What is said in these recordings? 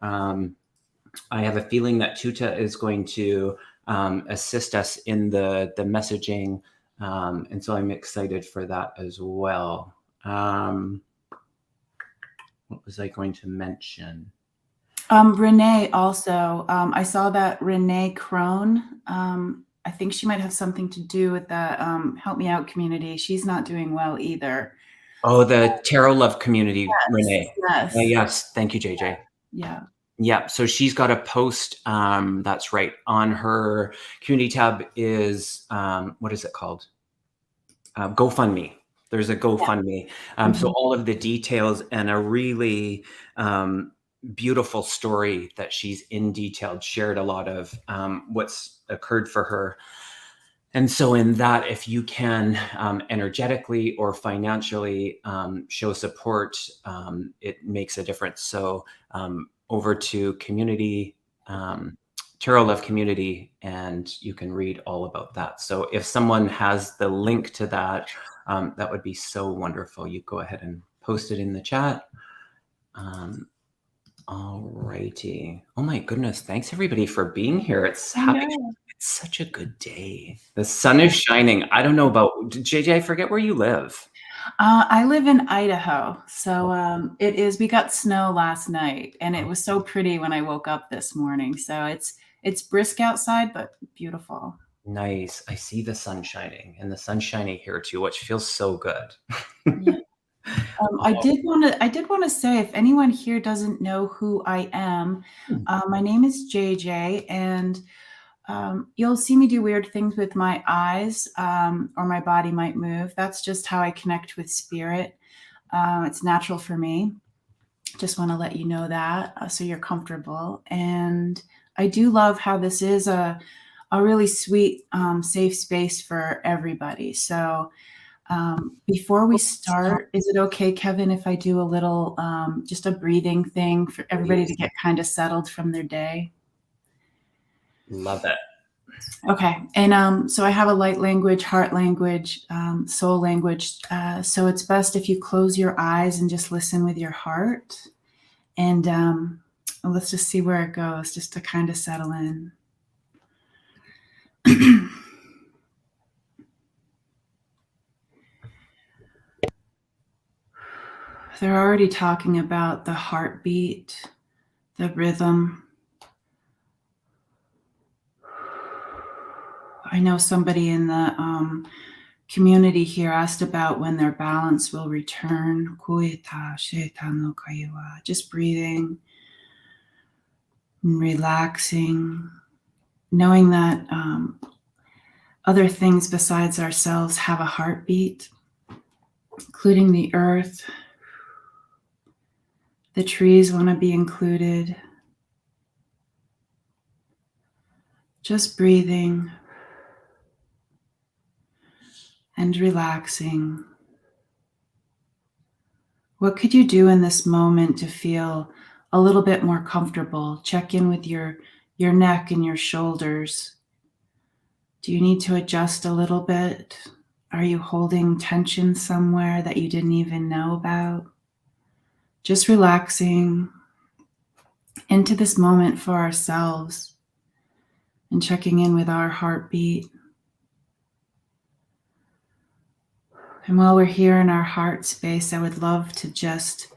I have a feeling that Tuta is going to assist us in the messaging, and so I'm excited for that as well. What was I going to mention? Renee also, I saw that Renee Crone, I think she might have something to do with the Help Me Out community. She's not doing well either. Oh, the Tarot Love community, Yes, Renee. yes. Yes, thank you, JJ. Yeah. Yeah, so she's got a post, that's right, on her community tab is, what is it called? GoFundMe. There's a GoFundMe. So all of the details and a really beautiful story that she's in detailed, shared a lot of what's occurred for her. And so in that, if you can energetically or financially show support, it makes a difference. So over to community, Tarot Love community, and you can read all about that. So if someone has the link to that, that would be so wonderful. You go ahead and post it in the chat. All righty. Oh my goodness. Thanks everybody for being here. It's such a good day. The sun is shining. I don't know about JJ. I forget where you live. I live in Idaho. So it is, we got snow last night and it was so pretty when I woke up this morning. So it's brisk outside, but beautiful. Nice. I see the sun shining, and the sun's shining here too, which feels so good. Yeah. I did want to say, if anyone here doesn't know who I am, my name is JJ, and you'll see me do weird things with my eyes, or my body might move. That's just how I connect with spirit. It's natural for me. Just want to let you know that, so you're comfortable. And I do love how this is a really sweet, safe space for everybody. So before we start, is it okay, Kevin, if I do a little, just a breathing thing for everybody to get kind of settled from their day? Love it. Okay. And so I have a light language, heart language, soul language. So it's best if you close your eyes and just listen with your heart. And let's just see where it goes, just to kind of settle in. They're already talking about the heartbeat, the rhythm. I know somebody in the community here asked about when their balance will return. Just breathing and relaxing, knowing that other things besides ourselves have a heartbeat, including the earth. The trees want to be included. Just breathing and relaxing. What could you do in this moment to feel a little bit more comfortable? Check in with your neck and your shoulders. Do you need to adjust a little bit? Are you holding tension somewhere that you didn't even know about? Just relaxing into this moment for ourselves and checking in with our heartbeat. And while we're here in our heart space, I would love to just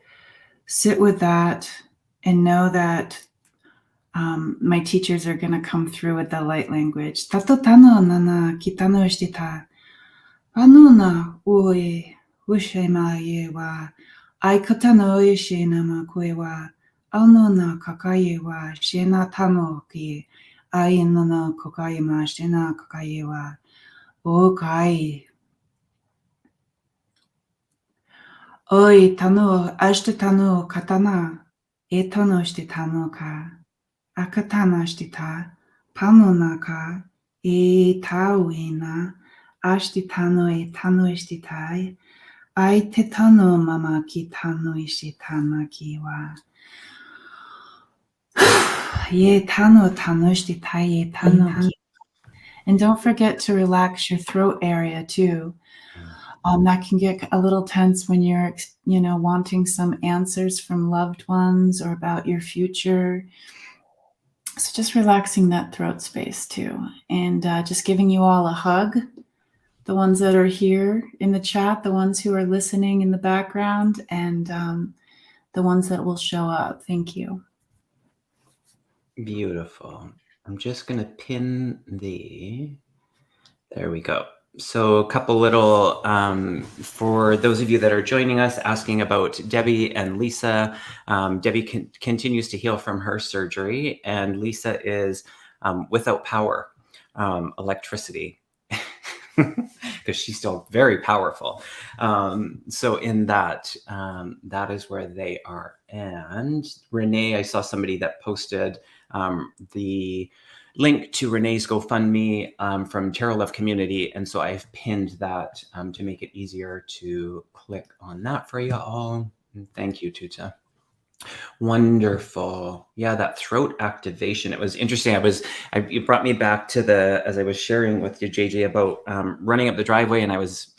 sit with that and know that my teachers are going to come through with the light language. Tato tano nana kitano shtita. Anuna ue ushema yewa. Aikatano ishinama kuewa. Anuna kakayewa. Shena tano ki. Ainuna kokayema. Shena kakayewa. Okai. Oi tano ashte tano katana. Etano shte tano ka. Akatana shtita. Panona ka. E tauina. Ashti tano e tano ishtitai. Ai te tano mama ki tano ishitana kiwa. Ye tano tano ishtitai ye tano ki. And don't forget to relax your throat area too. That can get a little tense when you're, wanting some answers from loved ones or about your future. So just relaxing that throat space too, and just giving you all a hug. The ones that are here in the chat, the ones who are listening in the background, and the ones that will show up. Thank you. Beautiful. I'm just going to pin there we go. So a couple little, for those of you that are joining us, asking about Debbie and Lisa. Debbie continues to heal from her surgery, and Lisa is without power, electricity, because she's still very powerful. So in that, that is where they are. And Renee, I saw somebody that posted the link to Renee's GoFundMe from Terra Love Community. And so I've pinned that to make it easier to click on that for you all. And thank you, Tuta. Wonderful. Yeah, that throat activation. It was interesting. It brought me back to as I was sharing with you, JJ, about running up the driveway, and I was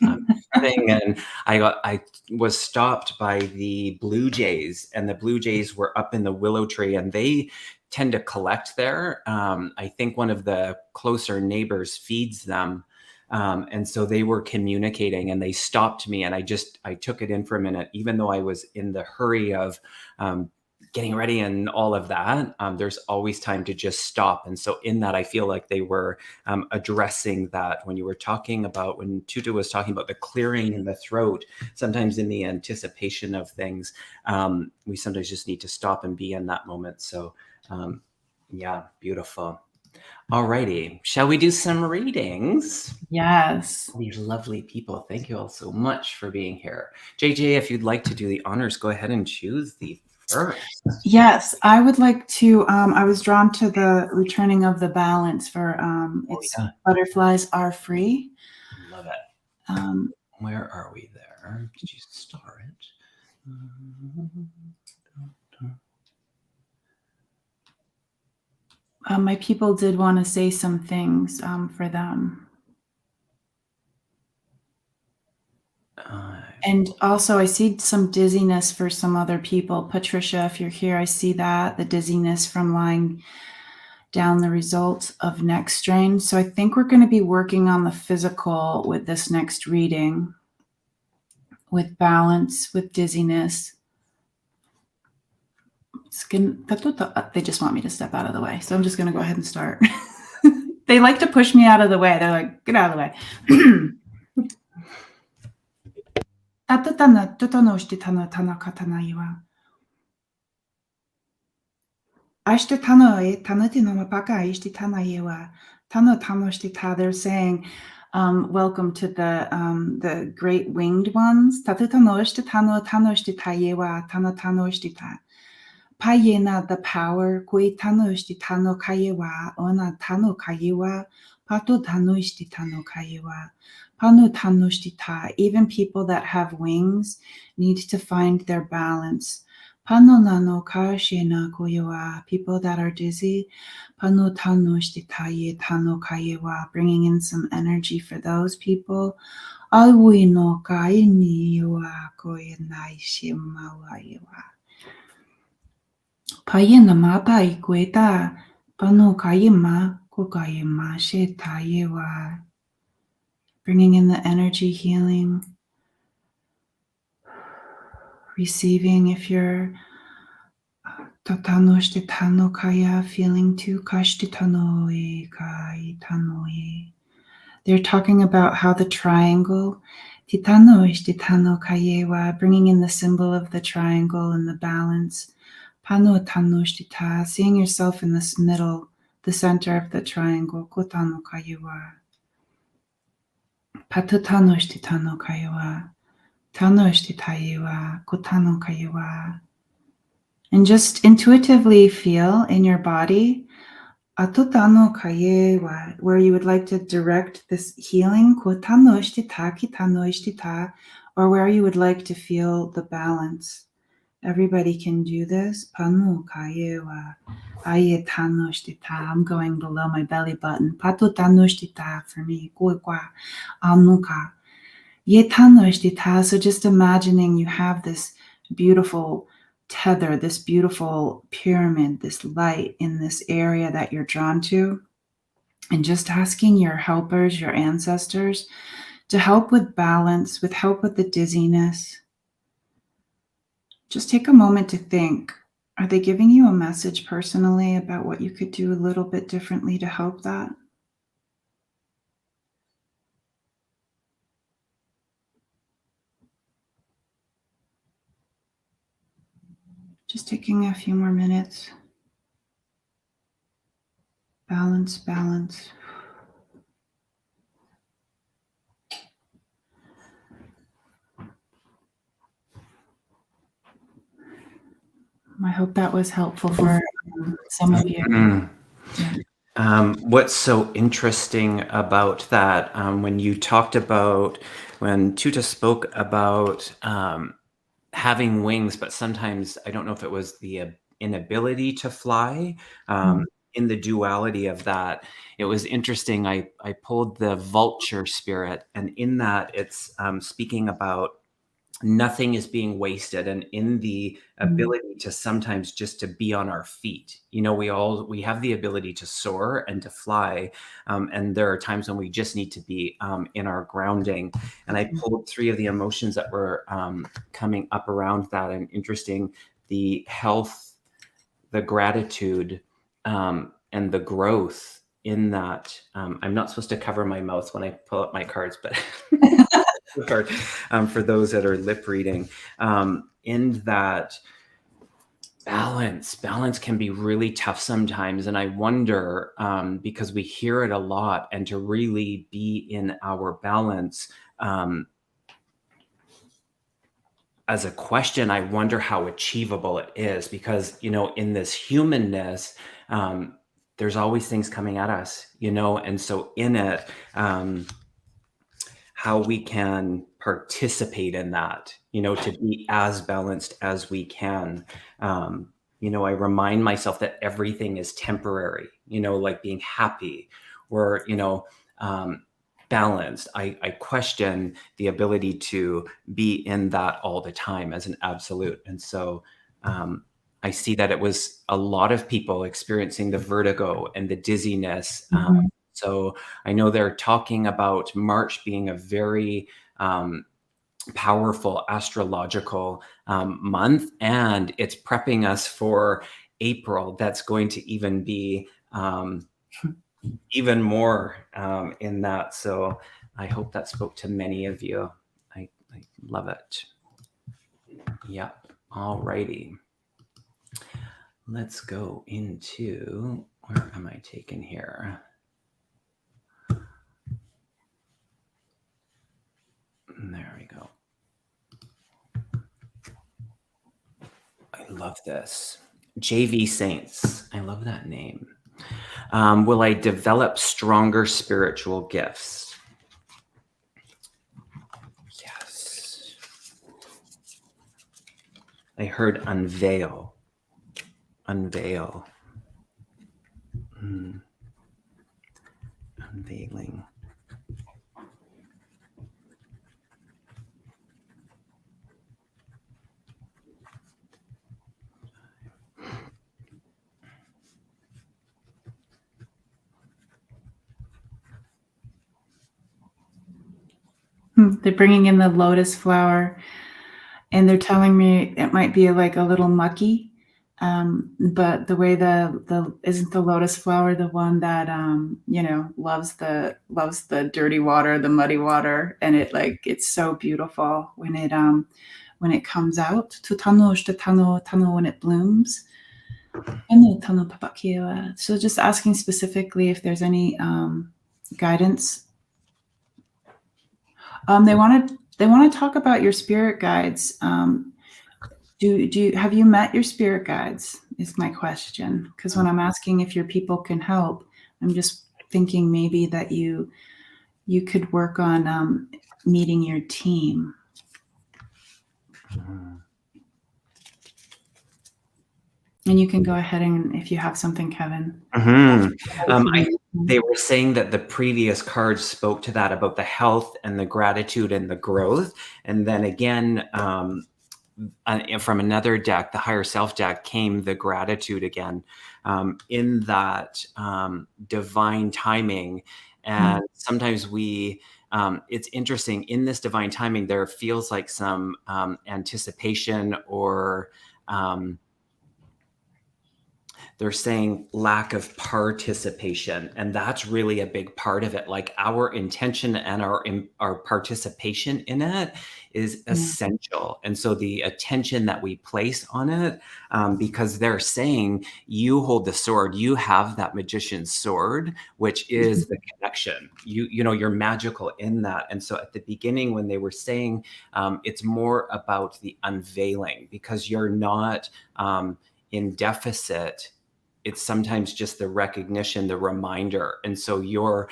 running, and I was stopped by the blue jays, and the blue jays were up in the willow tree, and they tend to collect there. I think one of the closer neighbors feeds them. And so they were communicating, and they stopped me, and I took it in for a minute, even though I was in the hurry of getting ready and all of that. There's always time to just stop. And so in that, I feel like they were addressing that when Tuta was talking about the clearing in the throat. Sometimes in the anticipation of things, we sometimes just need to stop and be in that moment. So yeah, beautiful. Alrighty, shall we do some readings? Yes. These lovely people. Thank you all so much for being here. JJ, if you'd like to do the honors, go ahead and choose the first. Yes, I would like to. I was drawn to the returning of the balance for Butterflies Are Free. Love it. Where are we there? Did you start it? My people did want to say some things for them. And also, I see some dizziness for some other people. Patricia, if you're here, I see that, the dizziness from lying down, the results of neck strain. So I think we're going to be working on the physical with this next reading, with balance, with dizziness. They just want me to step out of the way. So I'm just going to go ahead and start. They like to push me out of the way. They're like, get out of the way. They're saying, welcome to the great winged ones. Payena the power, kui tanushti tano kayewa, ona tano kayewa, patu tanushti tano kayewa, panu tanushti ta. Even people that have wings need to find their balance. Pano nano kashena koyewa, people that are dizzy, panu tanushti taye tano kayewa, bringing in some energy for those people. Alwi no kaini wa koyenai shimawayewa. Payena mapa ikueta, pano kayema, kokayema she tayewa. Bringing in the energy healing. Receiving if you're tatanoshte tano kaya, feeling too kashti tanoe kai tanoe. They're talking about how the triangle, titanoshte tano kayewa, bringing in the symbol of the triangle and the balance. Pano tanoshtita, seeing yourself in this middle, the center of the triangle. Kotano kayewa. Patu tanoshtitano kayewa. Tanoshtitayewa. Kotano kayewa. And just intuitively feel in your body, atutano kayewa, where you would like to direct this healing, kotanoshtita, kitanoishtita, or where you would like to feel the balance. Everybody can do this. Panu kayewa, aye tanoshtita. I'm going below my belly button. Patu tanoshtita for me. Kuikwa, anuka. So just imagining you have this beautiful tether, this beautiful pyramid, this light in this area that you're drawn to, and just asking your helpers, your ancestors, to help with balance, with help with the dizziness. Just take a moment to think, are they giving you a message personally about what you could do a little bit differently to help that? Just taking a few more minutes. Balance, balance. I hope that was helpful for some of you. Mm. Yeah. What's so interesting about that, when you talked about, when Tuta spoke about having wings, but sometimes I don't know if it was the inability to fly, in the duality of that, it was interesting. I pulled the vulture spirit, and in that it's speaking about nothing is being wasted, and in the ability to sometimes just to be on our feet. You know, we have the ability to soar and to fly, and there are times when we just need to be in our grounding. And I pulled 3 of the emotions that were coming up around that, and interesting: the health, the gratitude, and the growth in that. I'm not supposed to cover my mouth when I pull up my cards, but card, for those that are lip reading, in that balance can be really tough sometimes. And I wonder, because we hear it a lot, and to really be in our balance, as a question, I wonder how achievable it is, because, you know, in this humanness, there's always things coming at us, you know, and so in it, how we can participate in that, you know, to be as balanced as we can. You know, I remind myself that everything is temporary, you know, like being happy or, you know, balanced. I question the ability to be in that all the time as an absolute. And so I see that it was a lot of people experiencing the vertigo and the dizziness. So I know they're talking about March being a very powerful astrological month, and it's prepping us for April. That's going to even be even more in that. So I hope that spoke to many of you. I love it. Yep. All righty. Let's go into, where am I taking here? There we go. I love this. JV Saints. I love that name. Will I develop stronger spiritual gifts? Yes. I heard unveil. Unveil. Unveiling. They're bringing in the lotus flower, and they're telling me it might be like a little mucky. But the way the isn't the lotus flower the one that you know, loves the dirty water, the muddy water, and it's so beautiful when it comes out. Tano when it blooms. So just asking specifically if there's any guidance. They want to talk about your spirit guides. Have you met your spirit guides? Is my question. Because when I'm asking if your people can help, I'm just thinking maybe that you could work on meeting your team. And you can go ahead and if you have something, Kevin. They were saying that the previous cards spoke to that about the health and the gratitude and the growth. And then again, from another deck, the higher self deck, came the gratitude again, in that divine timing. And sometimes it's interesting, in this divine timing, there feels like some anticipation, or they're saying lack of participation. And that's really a big part of it. Like, our intention and our participation in it is essential. And so the attention that we place on it, because they're saying you hold the sword, you have that magician's sword, which is the connection. You know, you're magical in that. And so at the beginning, when they were saying, it's more about the unveiling, because you're not in deficit. It's sometimes just the recognition, the reminder. And so your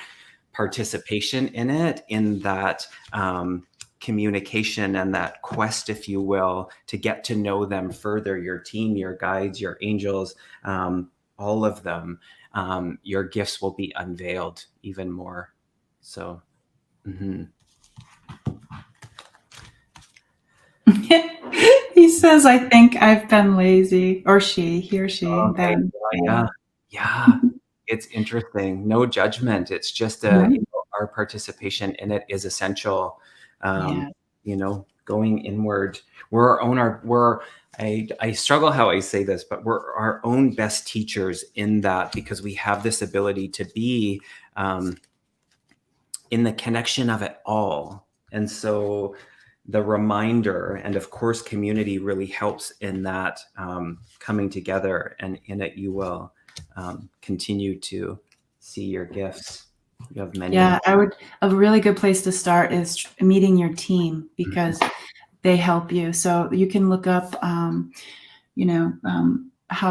participation in it, in that communication and that quest, if you will, to get to know them further, your team, your guides, your angels, all of them, your gifts will be unveiled even more. So, He says, I think I've been lazy, or he or she. okay. Then, Yeah. It's interesting. No judgment. It's just our participation in it is essential. You know, going inward. I struggle how I say this, but we're our own best teachers in that, because we have this ability to be in the connection of it all. And so the reminder, and of course community, really helps in that coming together, and in it you will continue to see your gifts. You have many. Yeah, a really good place to start is meeting your team, because they help you. So you can look up, how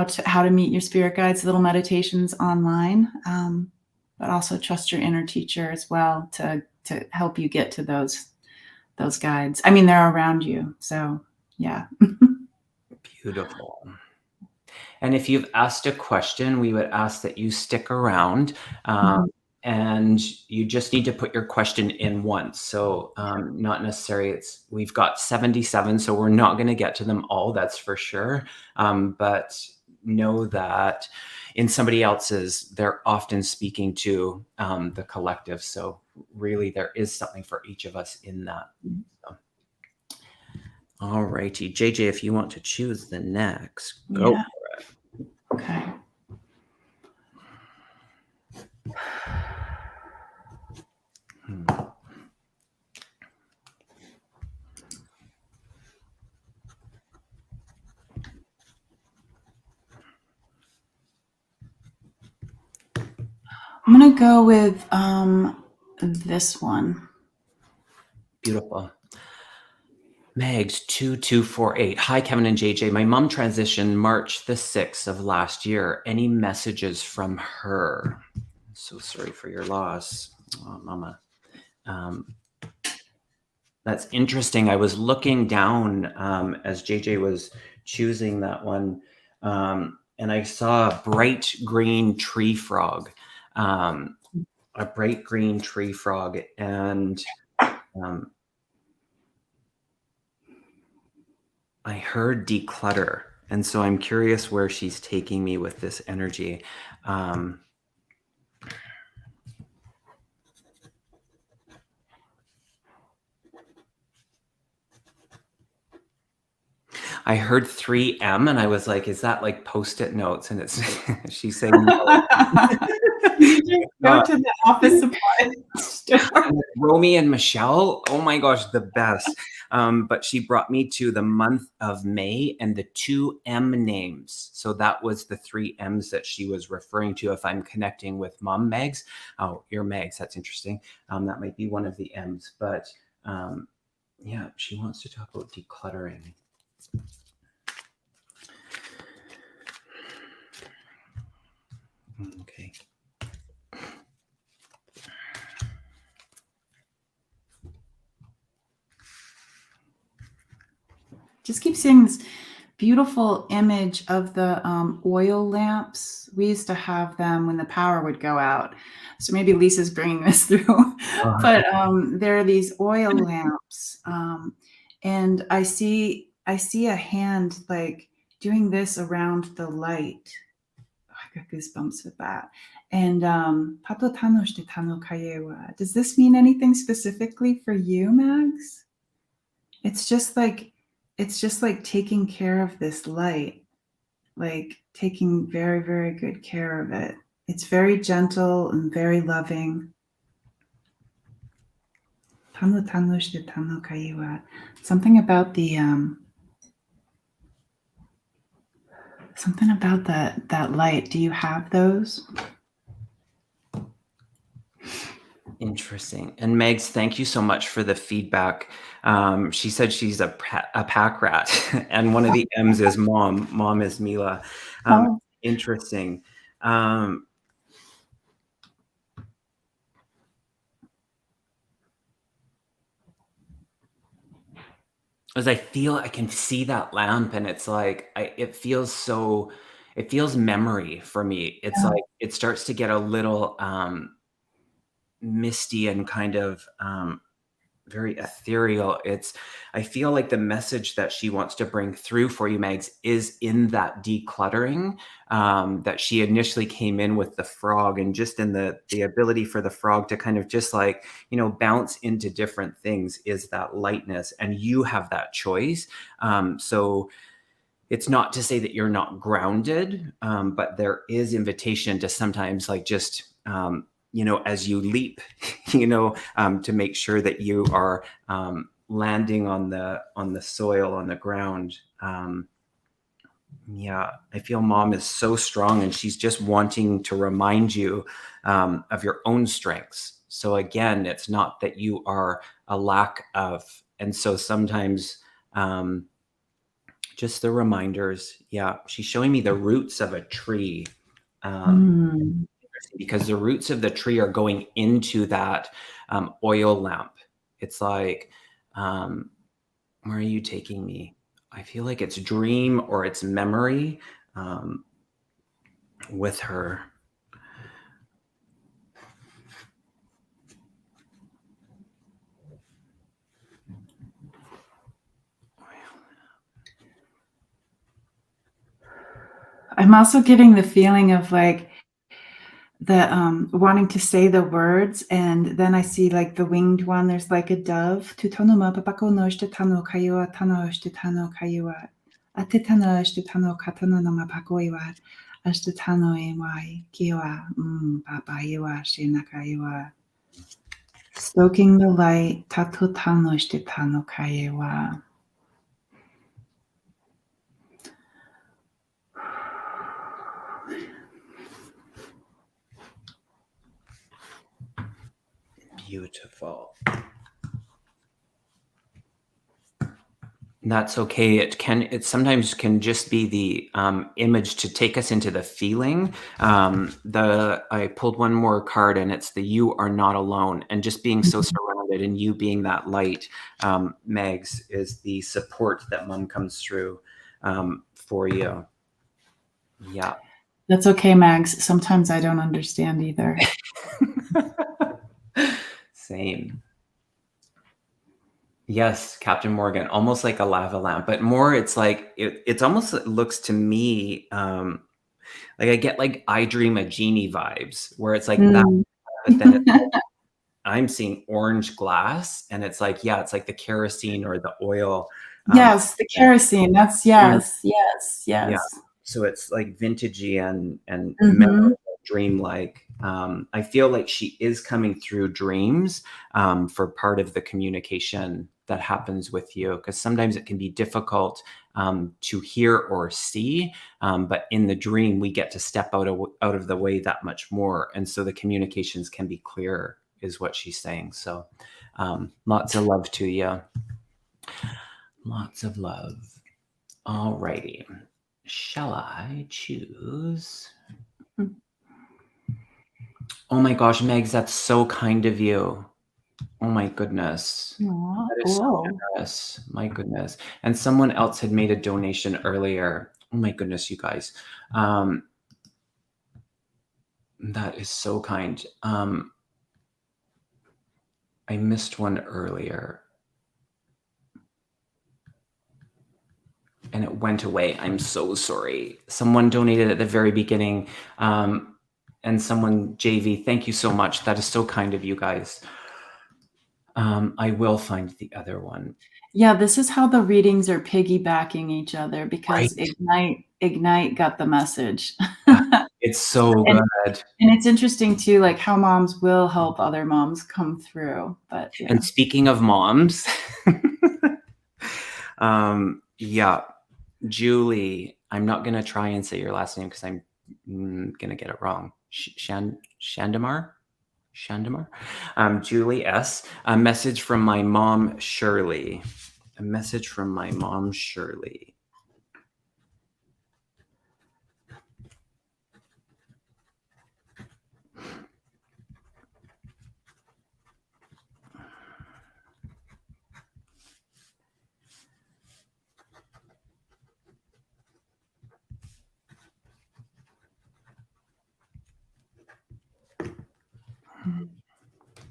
to meet your spirit guides, little meditations online, but also trust your inner teacher as well to help you get to those guides. I mean, they're around you. So yeah. Beautiful. And if you've asked a question, we would ask that you stick around. And you just need to put your question in once. So not necessarily, we've got 77, so we're not going to get to them all, that's for sure. But know that in somebody else's, they're often speaking to the collective. So really, there is something for each of us in that. So. All righty. JJ, if you want to choose the next, go for it. Okay. I'm going to go with this one. Beautiful. Megs 2248. Hi, Kevin and JJ. My mom transitioned March the 6th of last year. Any messages from her? So sorry for your loss, Mama. That's interesting. I was looking down as JJ was choosing that one, and I saw a bright green tree frog. And I heard declutter. And so I'm curious where she's taking me with this energy. I heard 3M, and I was like, is that like Post-it notes? And it's she's saying no. You just go to the office supply store. Romy and Michelle, oh my gosh, the best. But she brought me to the month of May and the 2M names. So that was the 3 M's that she was referring to. If I'm connecting with Mom Megs, oh, you're Megs, that's interesting. That might be one of the M's, but yeah, she wants to talk about decluttering. Okay. Just keep seeing this beautiful image of the oil lamps. We used to have them when the power would go out. So maybe Lisa's bringing this through. But there are these oil lamps. And I see a hand like doing this around the light. Oh, I got goosebumps with that. And Pato tano shite tano kaye wa. Does this mean anything specifically for you, Mags? It's just like taking care of this light, like taking very, very good care of it. It's very gentle and very loving. Tano tano shite tano kaye wa. Something about the something about that light. Do you have those? Interesting. And Megs, thank you so much for the feedback. She said she's a pack rat, and one of the M's is mom. Mom is Mila. Interesting. As I can see that lamp, and it's like it feels memory for me. It's like it starts to get a little misty and kind of very ethereal. I feel like the message that she wants to bring through for you, Megs, is in that decluttering that she initially came in with the frog, and just in the ability for the frog to kind of just like, bounce into different things is that lightness, and you have that choice. So it's not to say that you're not grounded, but there is invitation to sometimes like just as you leap, to make sure that you are landing on the soil, on the ground. Yeah, I feel mom is so strong, and she's just wanting to remind you of your own strengths. So again, it's not that you are a lack of, and so sometimes just the reminders. Yeah, she's showing me the roots of a tree. Because the roots of the tree are going into that oil lamp. It's like, where are you taking me? I feel like it's dream or it's memory with her. I'm also getting the feeling of like the wanting to say the words, and then I see like the winged one. There's like a dove. Tutonuma papako no shite tano kaiwa tano shite tano kaiwa. Ate tano shite tano katano no mapako iwa. Ashte tano iwai kiwa papa iwa shinaka iwa. Stoking the light. Tato tano shite tano kaiwa. Beautiful. That's okay. It sometimes can just be the image to take us into the feeling. I pulled one more card, and it's the you are not alone, and just being so surrounded, and you being that light, Megs, is the support that mom comes through for you. Yeah. That's okay, Mags. Sometimes I don't understand either. Same. Yes, Captain Morgan, almost like a lava lamp, but more it's like it's almost, it looks to me like I get like I Dream a Genie vibes, where it's like that, but then it's like, I'm seeing orange glass, and it's like, yeah, it's like the kerosene or the oil. Yes, the kerosene. That's yes. Yeah. So it's like vintagey and Mhm. dreamlike. I feel like she is coming through dreams for part of the communication that happens with you, because sometimes it can be difficult to hear or see, but in the dream we get to step out of the way that much more, and so the communications can be clearer, is what she's saying. So lots of love to you. Lots of love. All righty. Shall I choose? Oh my gosh, Megs, that's so kind of you. Oh my goodness. Aww. That is so cool. generous. My goodness. And someone else had made a donation earlier. Oh my goodness, you guys. That is so kind. I missed one earlier. And it went away. I'm so sorry. Someone donated at the very beginning. And someone, JV, thank you so much. That is so kind of you guys. I will find the other one. Yeah, this is how the readings are piggybacking each other because Right. Ignite got the message. It's so good. And it's interesting too, like how moms will help other moms come through. But yeah. And speaking of moms, yeah, Julie, I'm not going to try and say your last name because I'm going to get it wrong. Shandamar? Julie S. A message from my mom, Shirley. A message from my mom, Shirley.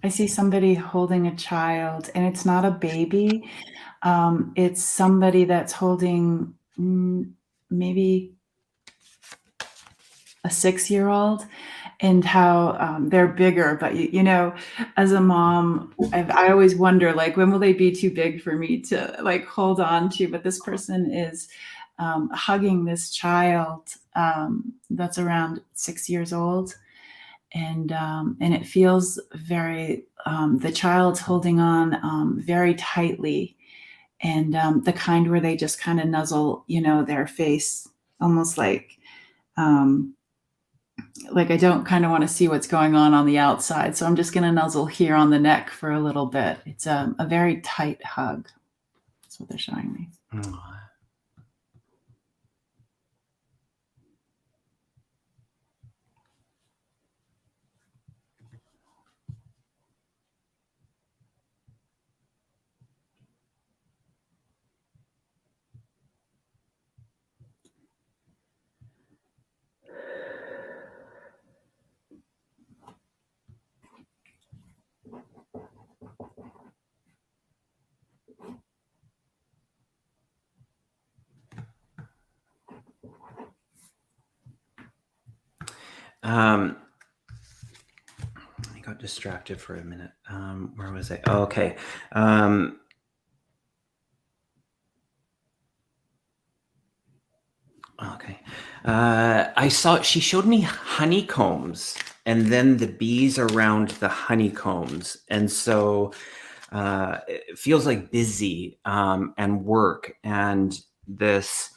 I see somebody holding a child, and it's not a baby. It's somebody that's holding maybe a 6-year-old, and how they're bigger. But you know, as a mom, I always wonder, like, when will they be too big for me to like hold on to? But this person is hugging this child that's around 6 years old. And it feels very, the child's holding on very tightly, and the kind where they just kind of nuzzle, you know, their face, almost like I don't kind of want to see what's going on the outside. So I'm just going to nuzzle here on the neck for a little bit. It's a very tight hug. That's what they're showing me. I got distracted for a minute. Where was I? Oh, okay. Okay. I saw, she showed me honeycombs and then the bees around the honeycombs. And so it feels like busy and work and this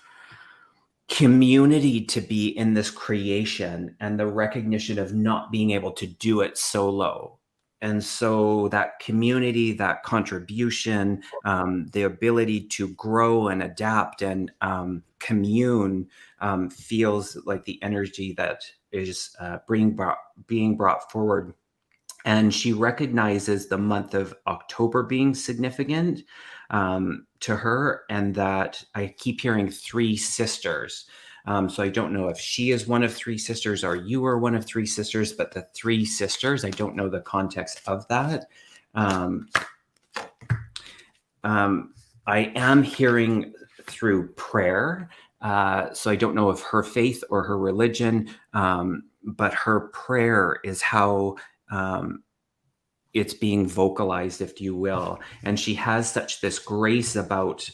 community to be in this creation and the recognition of not being able to do it solo. And so that community, that contribution, the ability to grow and adapt and commune feels like the energy that is being brought forward. And she recognizes the month of October being significant to her, and that I keep hearing 3 sisters. So I don't know if she is one of 3 sisters or you are one of 3 sisters, but the 3 sisters, I don't know the context of that. I am hearing through prayer. So I don't know if her faith or her religion, but her prayer is how it's being vocalized, if you will. And she has such this grace about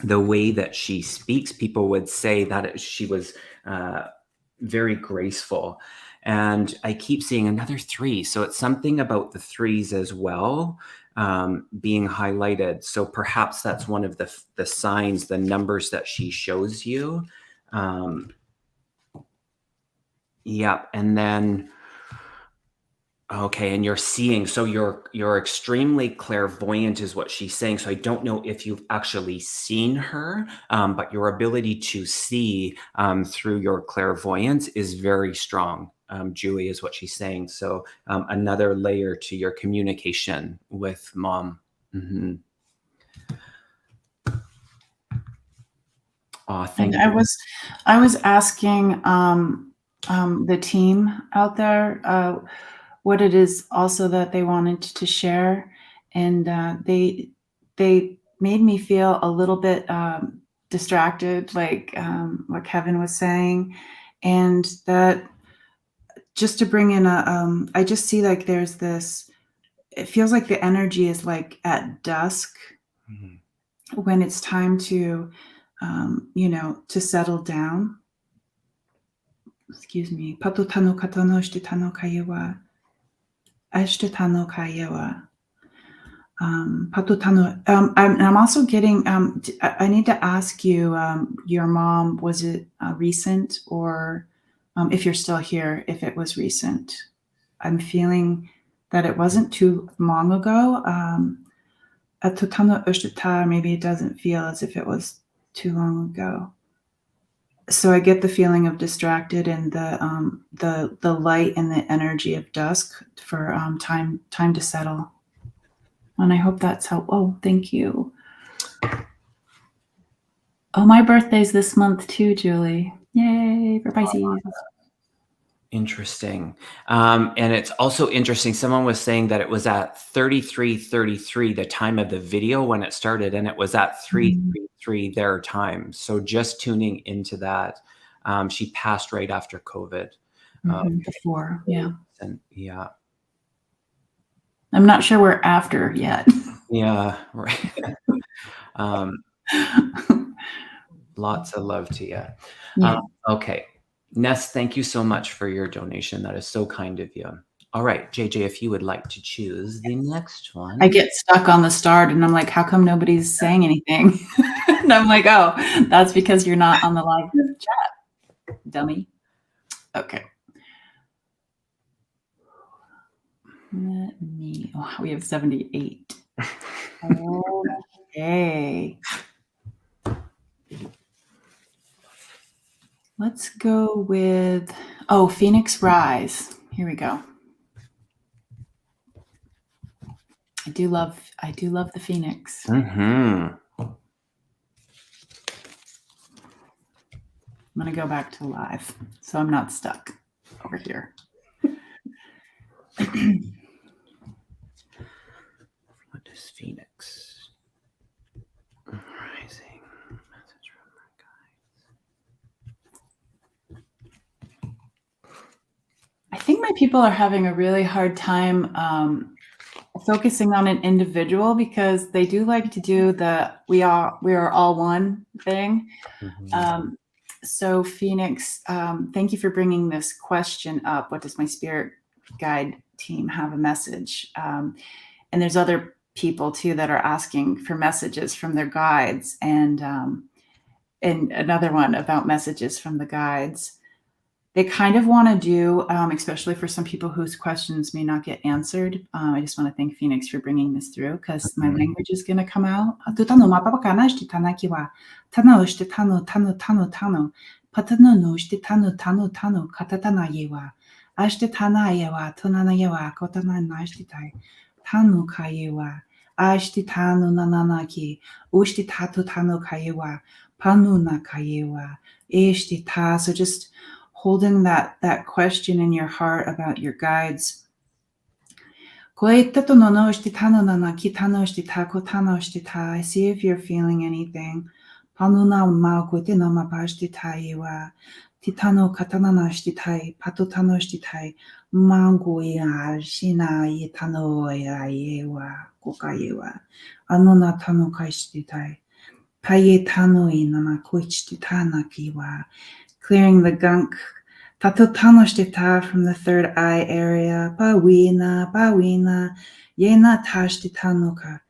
the way that she speaks. People would say that she was very graceful. And I keep seeing another 3. So it's something about the 3s as well being highlighted. So perhaps that's one of the signs, the numbers that she shows you. Yeah. And then, okay, and you're seeing, so you're extremely clairvoyant is what she's saying. So I don't know if you've actually seen her, but your ability to see through your clairvoyance is very strong, Julie, is what she's saying. So another layer to your communication with mom. Mm-hmm. Oh, thank you. I was asking the team out there what it is also that they wanted to share, and they made me feel a little bit distracted, like what Kevin was saying, and that just to bring in I just see like there's this. It feels like the energy is like at dusk. Mm-hmm. When it's time to, to settle down. Excuse me. Pato tano katano shite tano kayewa. Ashte tano kayewa. Pato tano. I'm also getting, I need to ask you, your mom, was it recent, or if you're still here, if it was recent? I'm feeling that it wasn't too long ago. Maybe it doesn't feel as if it was too long ago. So I get the feeling of distracted and the light and the energy of dusk for time to settle. And I hope that's helpful. Oh, thank you. Oh, my birthday's this month too, Julie. Yay for Pisces. Interesting. And it's also interesting. Someone was saying that it was at 33:33, the time of the video when it started, and it was at 3:33 their time. So just tuning into that. She passed right after COVID. Before, yeah. And yeah. I'm not sure we're after yet. Yeah, right. Lots of love to you. Yeah. Okay. Ness, thank you so much for your donation. That is so kind of you. All right, JJ, if you would like to choose the next one. I get stuck on the start and I'm like, how come nobody's saying anything? And I'm like, oh, that's because you're not on the live chat, dummy. Okay. Let me, we have 78. Okay. Let's go with, Phoenix Rise. Here we go. I do love the Phoenix. Mm-hmm. I'm going to go back to live so I'm not stuck over here. What is Phoenix? Rising. Message from my guides. I think my people are having a really hard time focusing on an individual because they do like to do the we are all one thing. Mm-hmm. So Phoenix, thank you for bringing this question up. What does my spirit guide team have a message? And there's other people too that are asking for messages from their guides, and another one about messages from the guides. They kind of want to do, especially for some people whose questions may not get answered. I just want to thank Phoenix for bringing this through because my language is going to come out. So just holding that question in your heart about your guides. I see if you're feeling anything. Titano katanana shtitai, patotano shtitai, mangoya, shina yitano yaewa, kokayewa, anona tano kaishtitai, payetano inana koichtitana kiwa, clearing the gunk, tatotano shtita from the third eye area, pawina, yena tashtitanoka.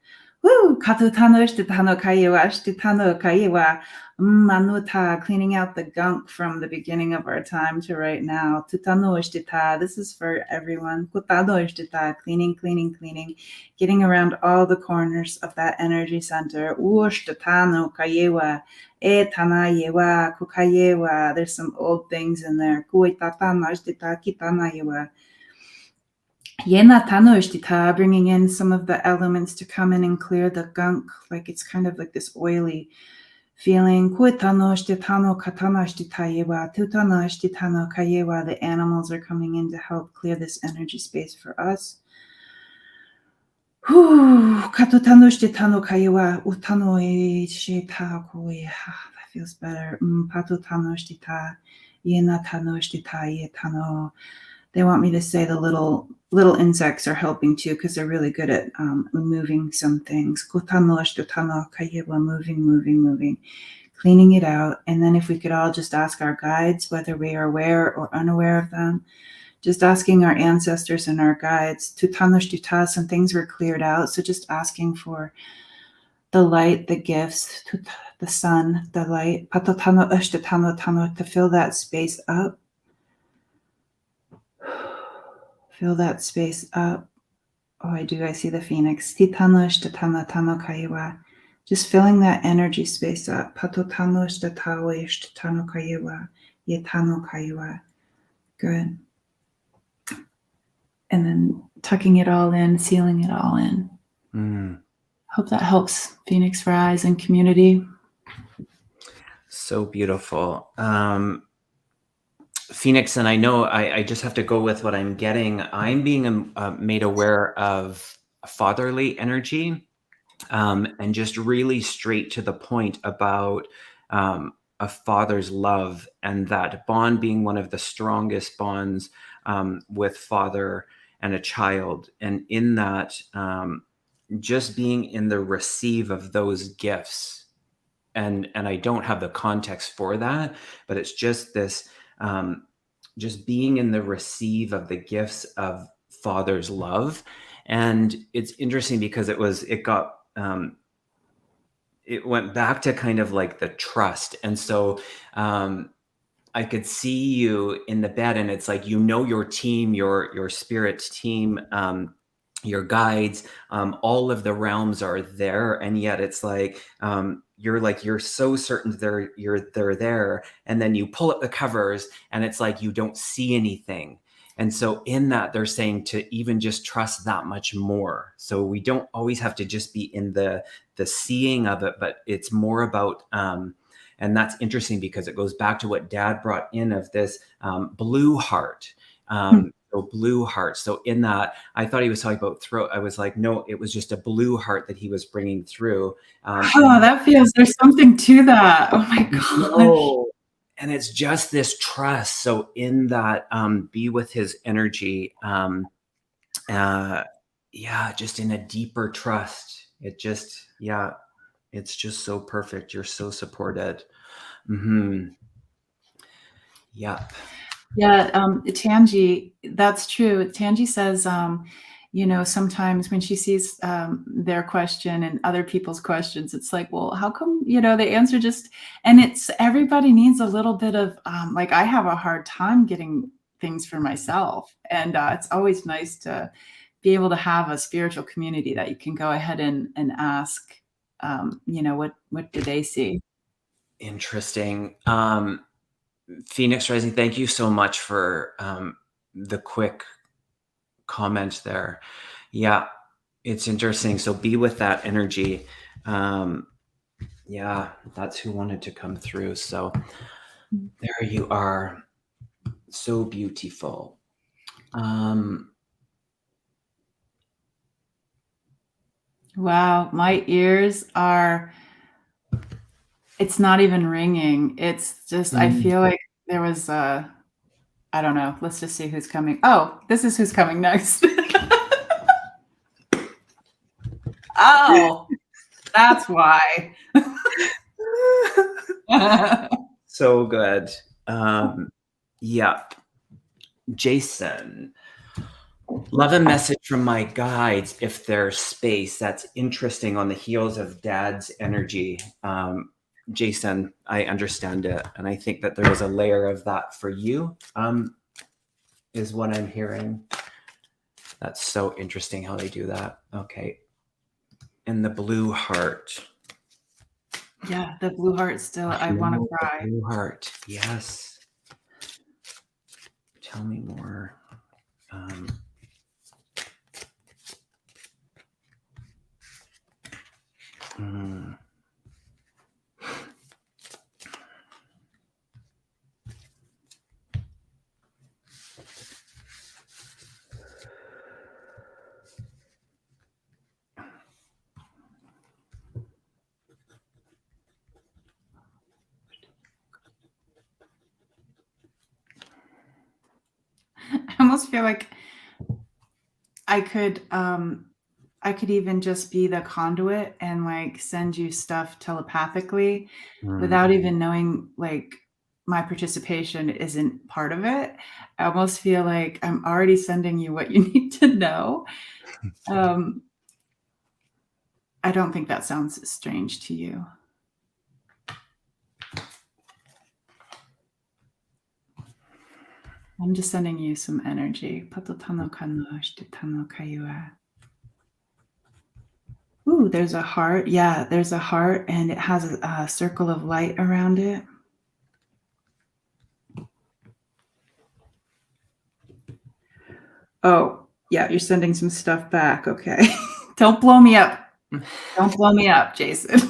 Woo! Katutano shtitano kayewa, shtitano kayewa. Manuta, cleaning out the gunk from the beginning of our time to right now. Tutano ishtita, this is for everyone. Kutado ishtita, cleaning, getting around all the corners of that energy center. Ushtatano kayewa, etana yewa, kukayewa. There's some old things in there. Kuitatana ishtita, kitana yewa. Yena tano ishtita, bringing in some of the elements to come in and clear the gunk, like it's kind of like this oily feeling. Kuetano ishtitano katana ishtitayewa, tutano ishtitano kayewa. The animals are coming in to help clear this energy space for us. Katutano ishtitano kayewa, utano ishita koya. That feels better. Patutano ishtita, yena tano ishtita, yetano. They want me to say the little insects are helping too, because they're really good at moving some things. Moving, cleaning it out. And then if we could all just ask our guides, whether we are aware or unaware of them, just asking our ancestors and our guides, some things were cleared out. So just asking for the light, the gifts, the sun, the light, to fill that space up. Fill that space up. Oh, I do. I see the phoenix. Just filling that energy space up. Good. And then tucking it all in, sealing it all in. Hope that helps, Phoenix Rise and community. So beautiful. Phoenix, and I know I just have to go with what I'm getting. I'm being made aware of fatherly energy, and just really straight to the point about a father's love, and that bond being one of the strongest bonds with father and a child. And in that, just being in the receive of those gifts. And I don't have the context for that, but it's just this, just being in the receive of the gifts of father's love. And it's interesting because it went back to kind of like the trust. And so I could see you in the bed, and it's like, your team, your spirit team, your guides, all of the realms are there, and yet it's like you're so certain they're there, and then you pull up the covers, and it's like you don't see anything. And so in that, they're saying to even just trust that much more. So we don't always have to just be in the seeing of it, but it's more about and that's interesting because it goes back to what Dad brought in of this blue heart. So blue heart. So in that, I thought he was talking about throat. I was like, no, it was just a blue heart that he was bringing through. That feels, there's something to that. Oh my gosh. And it's just this trust. So in that, be with his energy. Just in a deeper trust. It's just so perfect. You're so supported. Yep. Yeah, Tanji, that's true. Tanji says, sometimes when she sees their question and other people's questions, it's like, well, how come, the answer just, and it's, everybody needs a little bit of, like, I have a hard time getting things for myself. And it's always nice to be able to have a spiritual community that you can go ahead and ask, what do they see? Interesting. Phoenix Rising, thank you so much for the quick comment there. Yeah, it's interesting. So be with that energy. That's who wanted to come through. So there you are. So beautiful. Wow, my ears are, it's not even ringing. It's just, I feel like there was I don't know. Let's just see who's coming. Oh, this is who's coming next. Oh, that's why. So good. Jason, love a message from my guides if there's space. That's interesting on the heels of Dad's energy. Jason, I understand it. And I think that there is a layer of that for you, is what I'm hearing. That's so interesting how they do that. Okay. And the blue heart. Yeah, the blue heart still, I want to cry. Blue heart. Yes. Tell me more. almost feel like I could even just be the conduit and like send you stuff telepathically without even knowing like my participation isn't part of it. I almost feel like I'm already sending you what you need to know. I don't think that sounds strange to you. I'm just sending you some energy. Ooh, there's a heart. Yeah, there's a heart, and it has a circle of light around it. Oh, yeah, you're sending some stuff back. Okay. Don't blow me up. Don't blow me up, Jason.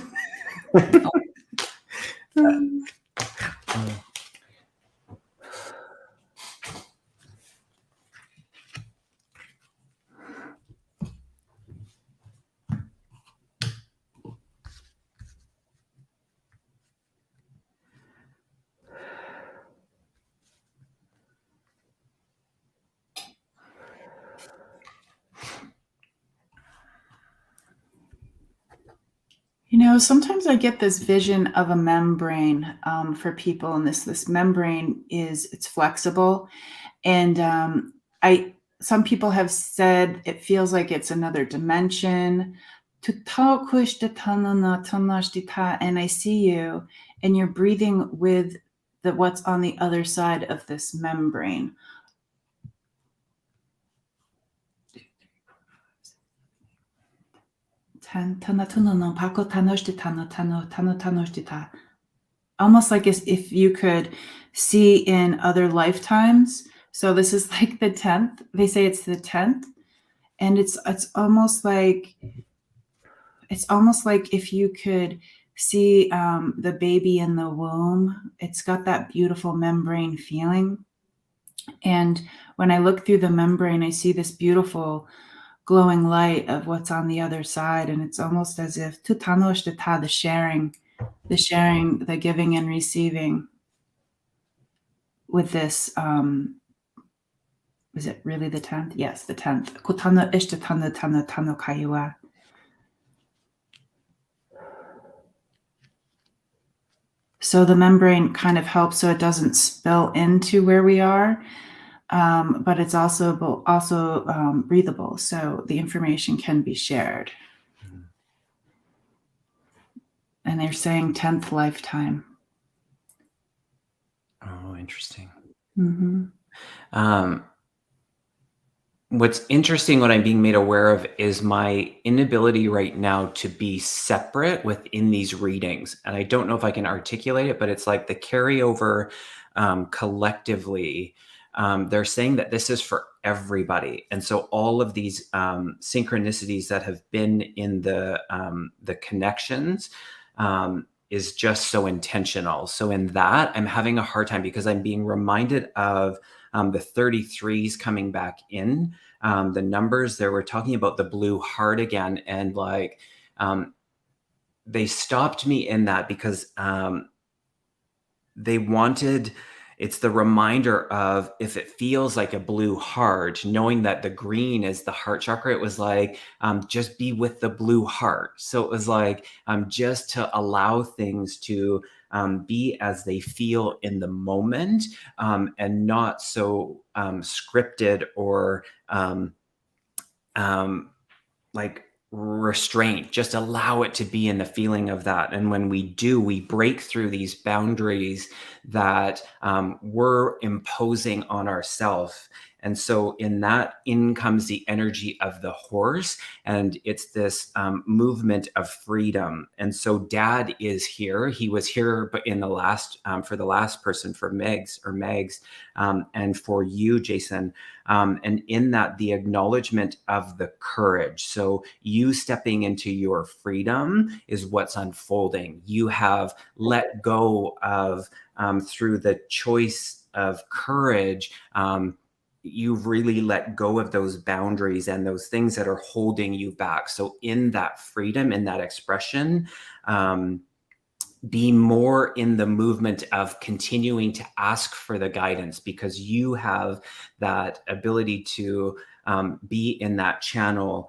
You know, sometimes I get this vision of a membrane for people, and this membrane it's flexible, and some people have said it feels like it's another dimension. And I see you, and you're breathing with what's on the other side of this membrane. Almost like as if you could see in other lifetimes. So this is like the 10th. They say it's the 10th. And it's almost like if you could see the baby in the womb. It's got that beautiful membrane feeling. And when I look through the membrane, I see this beautiful glowing light of what's on the other side. And it's almost as if the sharing, the giving and receiving with this. Is it really the 10th? Yes, the 10th. So the membrane kind of helps so it doesn't spill into where we are, but it's also breathable, so the information can be shared. And they're saying 10th lifetime. Oh, interesting. Mm-hmm. What's interesting, what I'm being made aware of, is my inability right now to be separate within these readings. And I don't know if I can articulate it, but it's like the carryover collectively. They're saying that this is for everybody. And so all of these synchronicities that have been in the connections is just so intentional. So in that, I'm having a hard time because I'm being reminded of the 33s coming back in, the numbers. They were talking about the blue heart again. And like, they stopped me in that because they wanted, it's the reminder of, if it feels like a blue heart, knowing that the green is the heart chakra, it was like, just be with the blue heart. So it was like, just to allow things to be as they feel in the moment, and not so scripted or like restraint. Just allow it to be in the feeling of that. And when we do, we break through these boundaries that we're imposing on ourselves. And so in that, in comes the energy of the horse, and it's this movement of freedom. And so Dad is here. He was here, but in the last, for the last person, for Megs, and for you, Jason. And in that, the acknowledgement of the courage. So you stepping into your freedom is what's unfolding. You have let go of, through the choice of courage, you've really let go of those boundaries and those things that are holding you back. So in that freedom, in that expression, be more in the movement of continuing to ask for the guidance, because you have that ability to be in that channel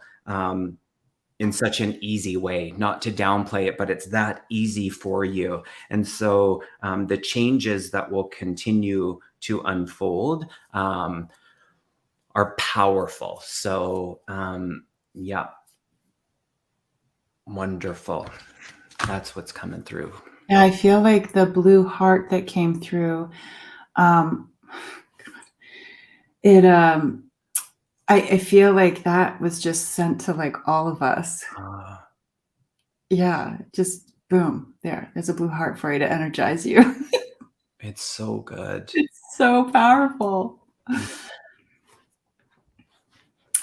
in such an easy way, not to downplay it, but it's that easy for you. And so the changes that will continue to unfold are powerful. So yeah, wonderful. That's what's coming through. Yeah, I feel like the blue heart that came through, I feel like that was just sent to like all of us. Yeah, just boom, there's a blue heart for you to energize you. It's so good. It's so powerful.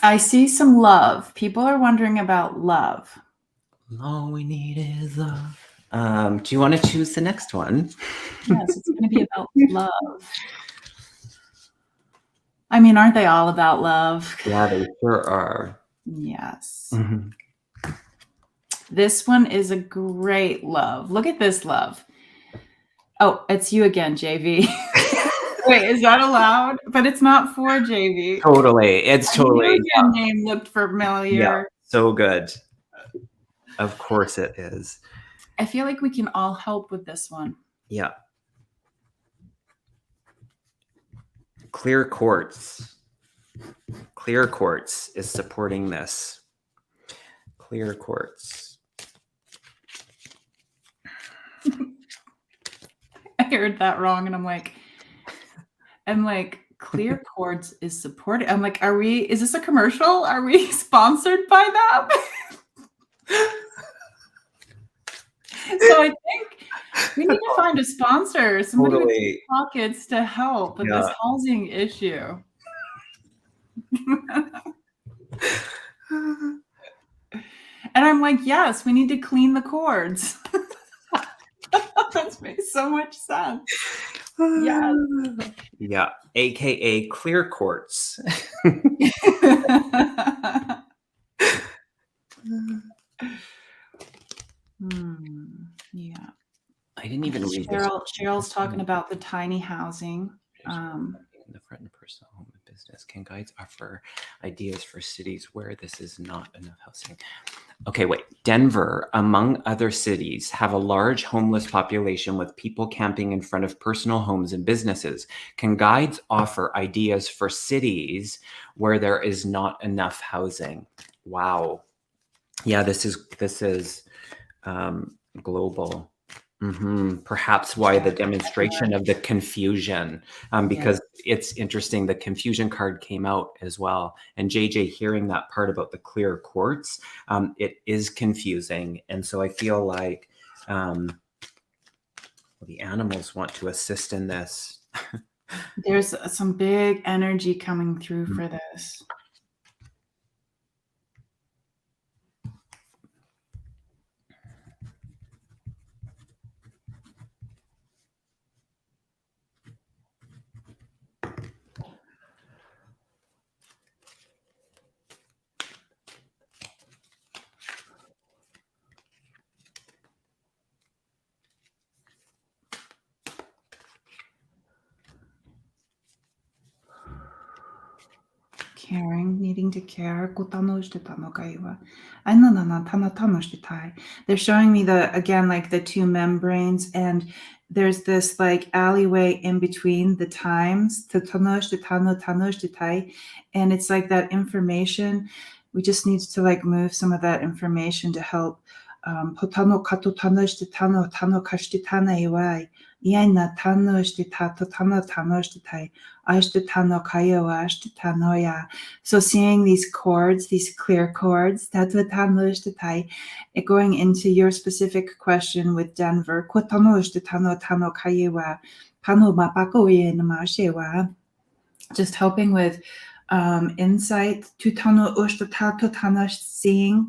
I see some love. People are wondering about love. All we need is love. Do you want to choose the next one? Yes, it's going to be about love. I mean, aren't they all about love? Yeah, they sure are. Yes. Mm-hmm. This one is a great love. Look at this love. Oh, it's you again, JV. Wait, is that allowed? But it's not for JV. Totally. It's totally. Your name looked familiar. Yeah, so good. Of course it is. I feel like we can all help with this one. Yeah. Clear quartz. Clear quartz is supporting this. Clear quartz. I heard that wrong, and I'm like, clear quartz is supported. I'm like, is this a commercial? Are we sponsored by them? So I think we need to find a sponsor, somebody with deep pockets to help with this housing issue. And I'm like, yes, we need to clean the cords. That makes so much sense. Yes. Yeah, AKA clear quartz. Yeah. I didn't even read Cheryl's talking about the tiny housing. In the front and personal home and business, can guides offer ideas for cities where this is not enough housing? Okay, wait. Denver, among other cities, have a large homeless population with people camping in front of personal homes and businesses. Can guides offer ideas for cities where there is not enough housing? Wow. Yeah, this is global. Perhaps why the demonstration of the confusion, because it's interesting. The confusion card came out as well. And JJ, hearing that part about the clear quartz, it is confusing. And so I feel like the animals want to assist in this. There's some big energy coming through for this. Caring, needing to care. They're showing me the two membranes, and there's this like alleyway in between the times, and it's like that information. We just need to like move some of that information to help. So seeing these chords, these clear chords, going into your specific question with Denver, just helping with insight, seeing,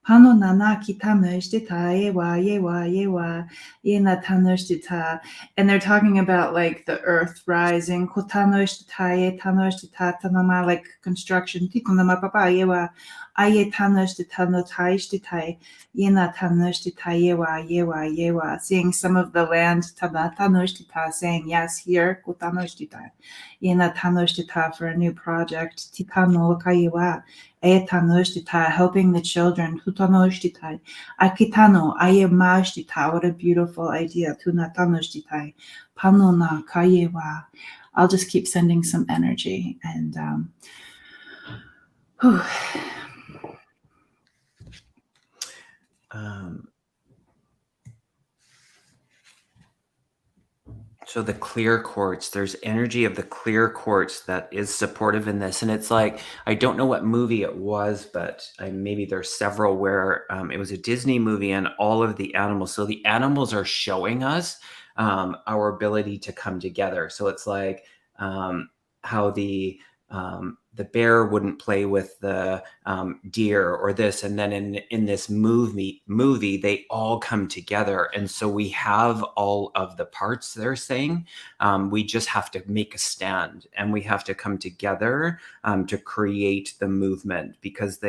Pano nana kitanoshtita, yewa, yewa, yewa, yena tanoshtita. And they're talking about like the earth rising. Kotanoshtita, ye tanoshtita, tanama, like construction. Tikunama papa, yewa, aye tanoshtita, no taishtita, yena tanoshtita, yewa, yewa, yewa. Seeing some of the land, tanoshtita, saying yes here, kotanoshtita. Yena tanoshtita for a new project. Titano kayewa. Etanoshtita, helping the children. Hutanoshtita. Akitano, ayemashita. What a beautiful idea. Tunatanoshtita. Panona kayewa. I'll just keep sending some energy and so the clear quartz, there's energy of the clear quartz that is supportive in this. And it's like, I don't know what movie it was, but maybe there's several where it was a Disney movie and all of the animals. So the animals are showing us our ability to come together. So it's like how the bear wouldn't play with the deer or this, and then in this movie they all come together, and so we have all of the parts. They're saying we just have to make a stand, and we have to come together to create the movement, because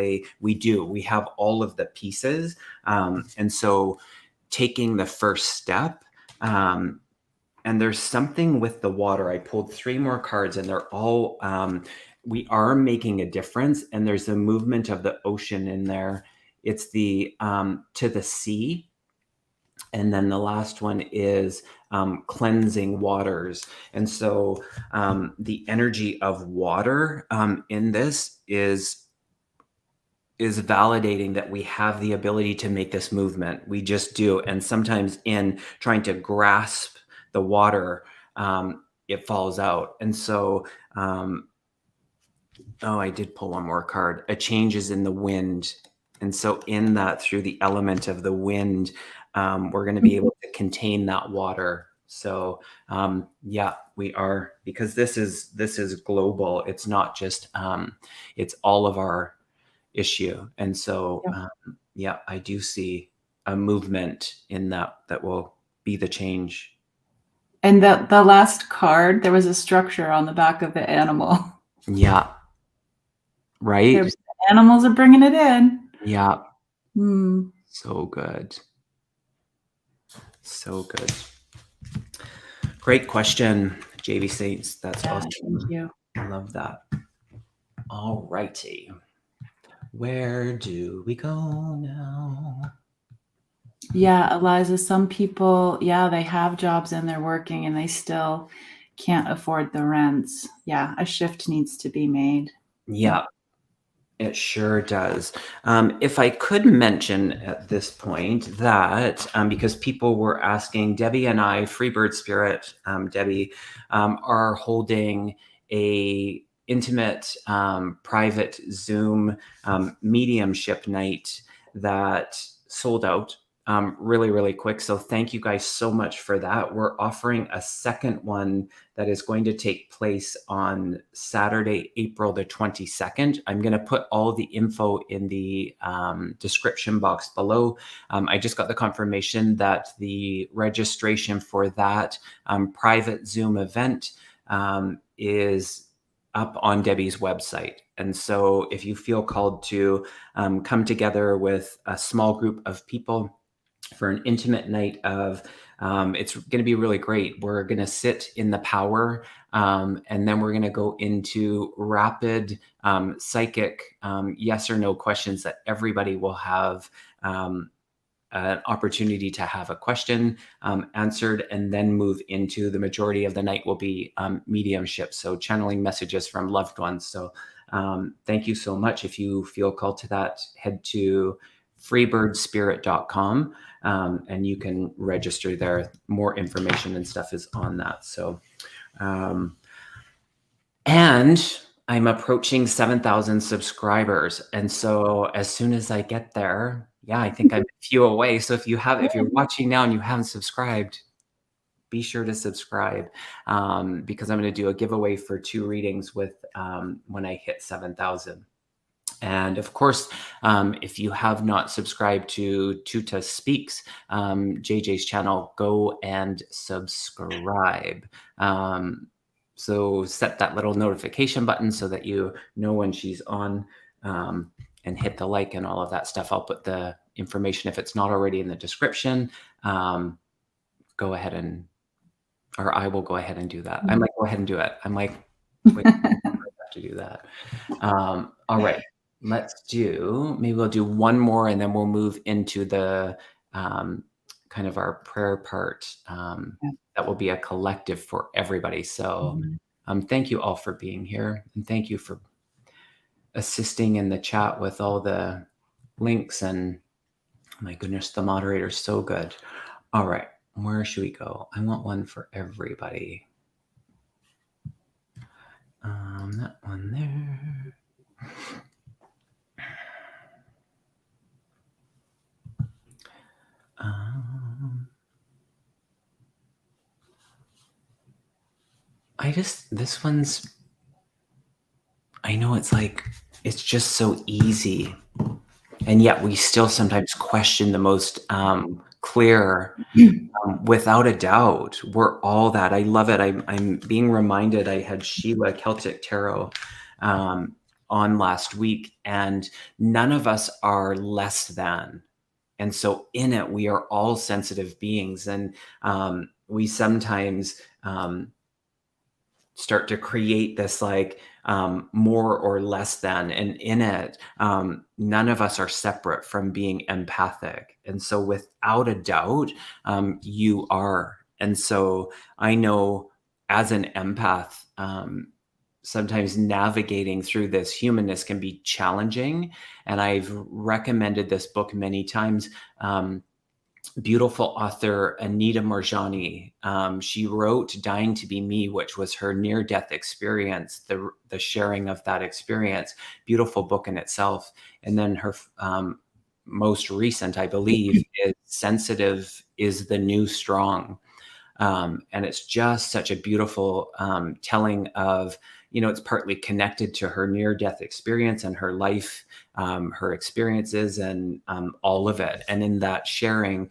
we have all of the pieces, and so taking the first step. And there's something with the water. I pulled 3 more cards, and they're all, we are making a difference. And there's a movement of the ocean in there. It's the to the sea. And then the last one is cleansing waters. And so the energy of water in this is validating that we have the ability to make this movement. We just do. And sometimes in trying to grasp the water, it falls out. And so, I did pull one more card. A change is in the wind. And so in that, through the element of the wind, we're going to be able to contain that water. So yeah, we are, because this is global. It's not just, it's all of our issue. And so, yeah, I do see a movement in that will be the change. and the last card, there was a structure on the back of the animal. Yeah. Right. The animals are bringing it in. Yeah. So good. So good. Great question, JV Saints. That's awesome. Thank you. I love that. All righty. Where do we go now? Yeah, Eliza, some people, they have jobs and they're working and they still can't afford the rents. Yeah, a shift needs to be made. Yeah, it sure does. If I could mention at this point that, because people were asking, Debbie and I, Freebird Spirit, Debbie, are holding a intimate, private Zoom mediumship night that sold out really, really quick. So thank you guys so much for that. We're offering a second one that is going to take place on Saturday, April the 22nd. I'm going to put all the info in the description box below. I just got the confirmation that the registration for that private Zoom event is up on Debbie's website. And so if you feel called to come together with a small group of people for an intimate night of, it's going to be really great. We're going to sit in the power, and then we're going to go into rapid psychic yes or no questions that everybody will have an opportunity to have a question answered, and then move into the majority of the night will be mediumship. So channeling messages from loved ones. So thank you so much. If you feel called to that, head to freebirdspirit.com and you can register there. More information and stuff is on that. So, and I'm approaching 7,000 subscribers. And so as soon as I get there, I think I'm a few away. So if you're watching now and you haven't subscribed, be sure to subscribe because I'm going to do a giveaway for 2 readings with when I hit 7,000. And of course, if you have not subscribed to Tuta Speaks, JJ's channel, go and subscribe. So set that little notification button so that you know when she's on, and hit the like and all of that stuff. I'll put the information, if it's not already in the description. Go ahead and, or I will go ahead and do that. I might go ahead and do it. I'm like, wait, I have to do that. All right. Maybe we'll do one more and then we'll move into the kind of our prayer part. That will be a collective for everybody. So thank you all for being here. And thank you for assisting in the chat with all the links. And my goodness, the moderator's so good. All right. Where should we go? I want one for everybody. That one there. This one's, I know it's like, it's just so easy. And yet we still sometimes question the most clear. Without a doubt, we're all that. I love it. I'm being reminded, I had Sheila Celtic Tarot on last week, and none of us are less than. And so in it, we are all sensitive beings. And we sometimes start to create this like more or less than, and in it, none of us are separate from being empathic. And so without a doubt, you are. And so I know as an empath, sometimes navigating through this humanness can be challenging. And I've recommended this book many times. Beautiful author Anita Morjani. She wrote Dying to Be Me, which was her near-death experience, the sharing of that experience. Beautiful book in itself. And then her most recent, I believe, is Sensitive is the New Strong. And it's just such a beautiful telling of, it's partly connected to her near-death experience and her life, her experiences, and all of it. And in that sharing,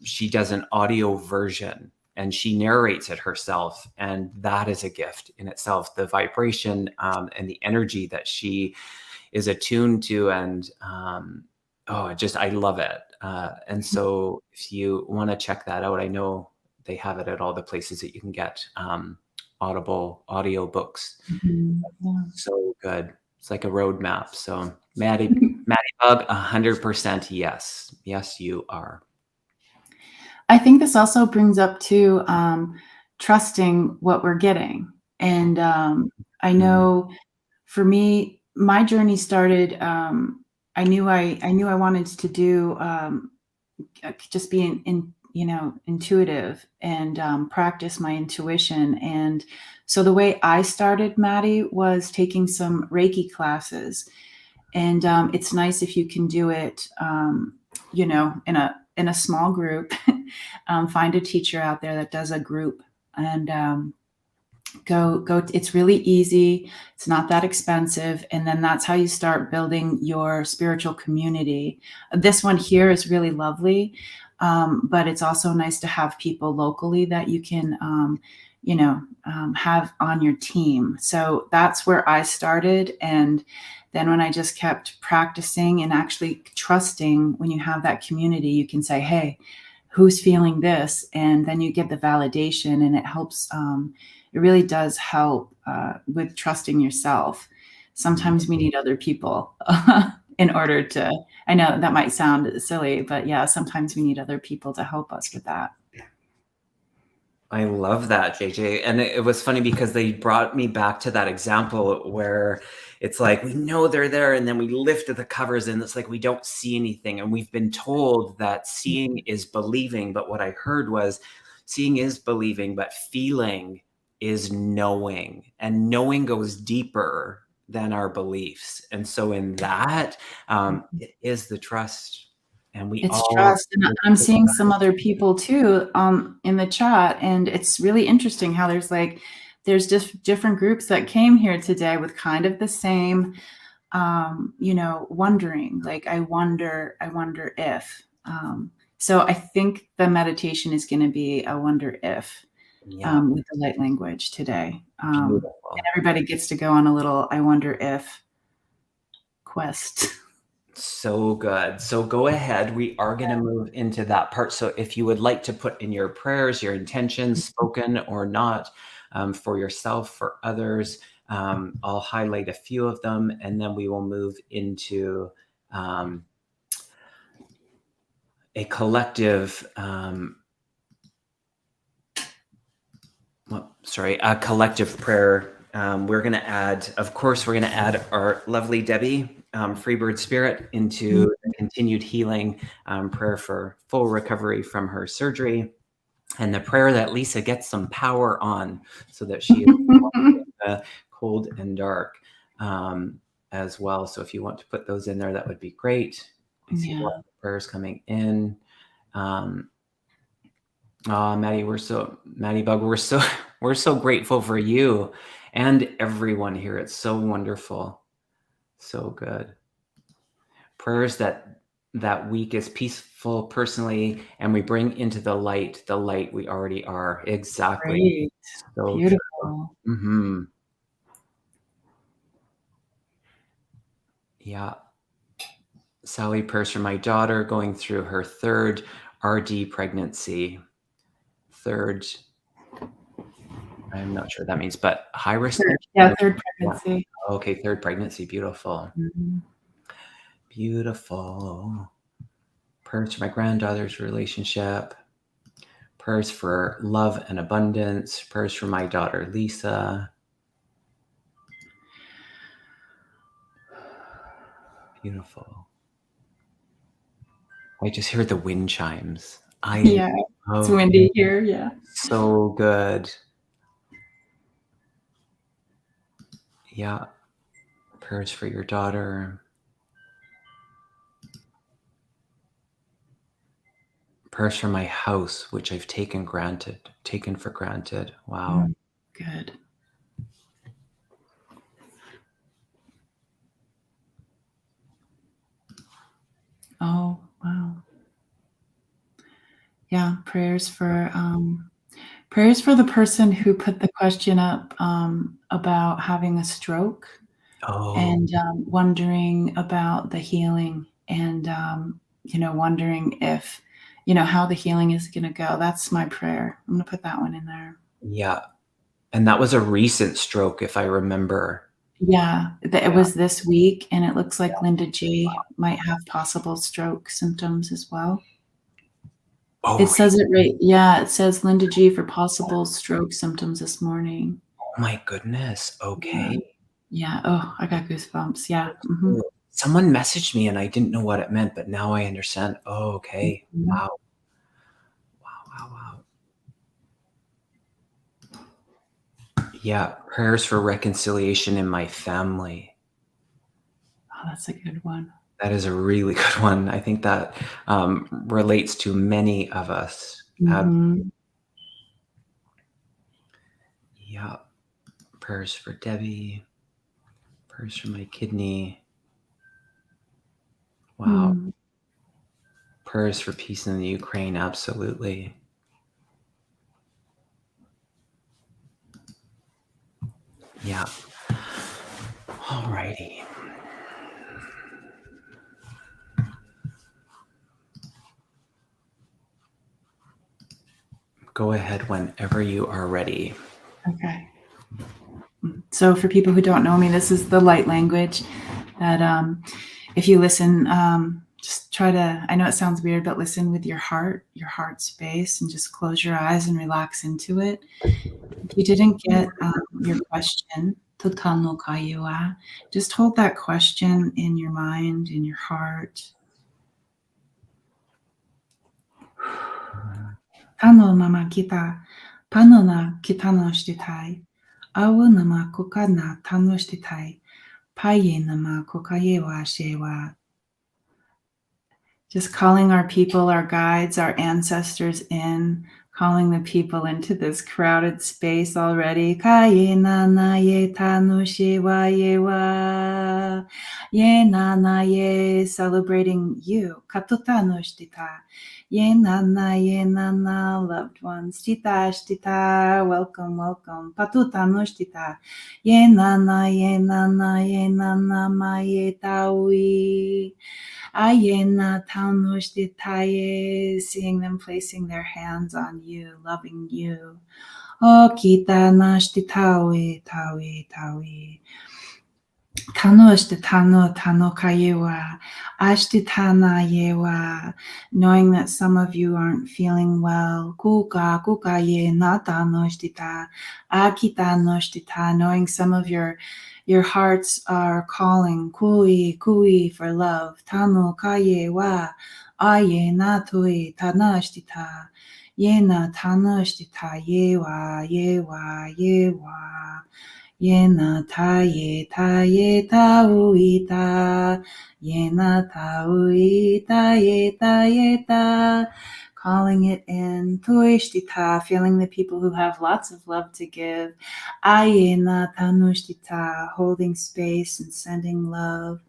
she does an audio version and she narrates it herself. And that is a gift in itself, the vibration and the energy that she is attuned to. And I love it. And so if you want to check that out, I know they have it at all the places that you can get Audible audio books. So good. It's like a roadmap. So Maddie Bug, 100% yes. Yes, you are. I think this also brings up to trusting what we're getting. And I know for me, my journey started, I knew I wanted to do just be intuitive and practice my intuition. And so the way I started, Maddie, was taking some Reiki classes. And it's nice if you can do it, in a small group. Find a teacher out there that does a group, and go. It's really easy. It's not that expensive. And then that's how you start building your spiritual community. This one here is really lovely. But it's also nice to have people locally that you can, have on your team. So that's where I started. And then when I just kept practicing and actually trusting, when you have that community, you can say, hey, who's feeling this? And then you get the validation, and it helps. It really does help with trusting yourself. Sometimes we need other people in order to, I know that might sound silly, but yeah, sometimes we need other people to help us with that. I love that, JJ. And it was funny because they brought me back to that example where it's like, we know they're there, and then we lift the covers and it's like, we don't see anything. And we've been told that seeing is believing. But what I heard was seeing is believing, but feeling is knowing, and knowing goes deeper than our beliefs. And so in that, it is the trust. And it's trust. And I'm seeing some other people too in the chat, and it's really interesting how there's just different groups that came here today with kind of the same wondering, like I wonder if. So I think the meditation is going to be I wonder if with the light language today. And everybody gets to go on a little I wonder if quest. So good. So go ahead. We are going to move into that part. So if you would like to put in your prayers, your intentions, spoken or not, for yourself, for others, I'll highlight a few of them, and then we will move into a collective a collective prayer. We're going to add, of course, our lovely Debbie, Freebird Spirit, into the continued healing prayer for full recovery from her surgery, and the prayer that Lisa gets some power on so that she is cold and dark as well. So if you want to put those in there, that would be great. I see a lot of prayers coming in. Maddie Bug, we're so grateful for you and everyone here. It's so wonderful. So good. Prayers that week is peaceful personally, and we bring into the light we already are. Exactly. Great. So beautiful. Mm-hmm. Yeah. Sally, prayers for my daughter going through her third RD pregnancy. Third, I'm not sure what that means, but high risk. Third pregnancy. Yeah. Okay, third pregnancy. Beautiful. Mm-hmm. Beautiful. Prayers for my granddaughter's relationship. Prayers for love and abundance. Prayers for my daughter, Lisa. Beautiful. I just hear the wind chimes. It's windy here. Yeah. So good. Yeah. Prayers for your daughter. Prayers for my house, which I've taken for granted. Wow. Good. Oh, wow. Yeah, prayers for the person who put the question up about having a stroke and wondering about the healing and wondering if how the healing is going to go. That's my prayer. I'm going to put that one in there. Yeah. And that was a recent stroke, if I remember. Yeah, it was this week, and it looks like Linda G might have possible stroke symptoms as well. It says it right. Yeah, it says Linda G for possible stroke symptoms this morning. Oh my goodness. Okay. Yeah. Oh, I got goosebumps. Yeah. Mm-hmm. Someone messaged me and I didn't know what it meant, but now I understand. Oh, okay. Mm-hmm. Wow. Yeah. Prayers for reconciliation in my family. Oh, that's a good one. That is a really good one. I think that relates to many of us. Mm-hmm. Yeah. Prayers for Debbie. Prayers for my kidney. Wow. Prayers for peace in the Ukraine. Absolutely. Yeah. All righty. Go ahead whenever you are ready. Okay. So for people who don't know me, this is the light language that if you listen, just try to, I know it sounds weird, but listen with your heart space, and just close your eyes and relax into it. If you didn't get your question, just hold that question in your mind, in your heart. Tano nama kita, pano na kita no shititai, awu nama koka na tano shititai, paye nama kokaye wa shewa. Just calling our people, our guides, our ancestors in, calling the people into this crowded space already. Kaye nana ye tanushi wa ye wa. Ye nana ye, celebrating you. Katotanoshtita. Ye nana, loved ones. Tita shtita, welcome, welcome. Patutanoshtita. Ye nana, ma ye taui. Ayena tanushitaye, seeing them placing their hands on you, loving you. Oh, kita nashtitawe, tawi. Tano kayewa, ashtitana yewa, knowing that some of you aren't feeling well. Kuka ye natanoshtita, akitanoshtita, knowing some of your hearts are calling kui for love. Tano kayewa, aye natui tanashtita, yena tanashtita yewa. Yena taye tauita, yena tauita yeta, calling it in, tuishtita, feeling the people who have lots of love to give, ayena tanushtita, holding space and sending love,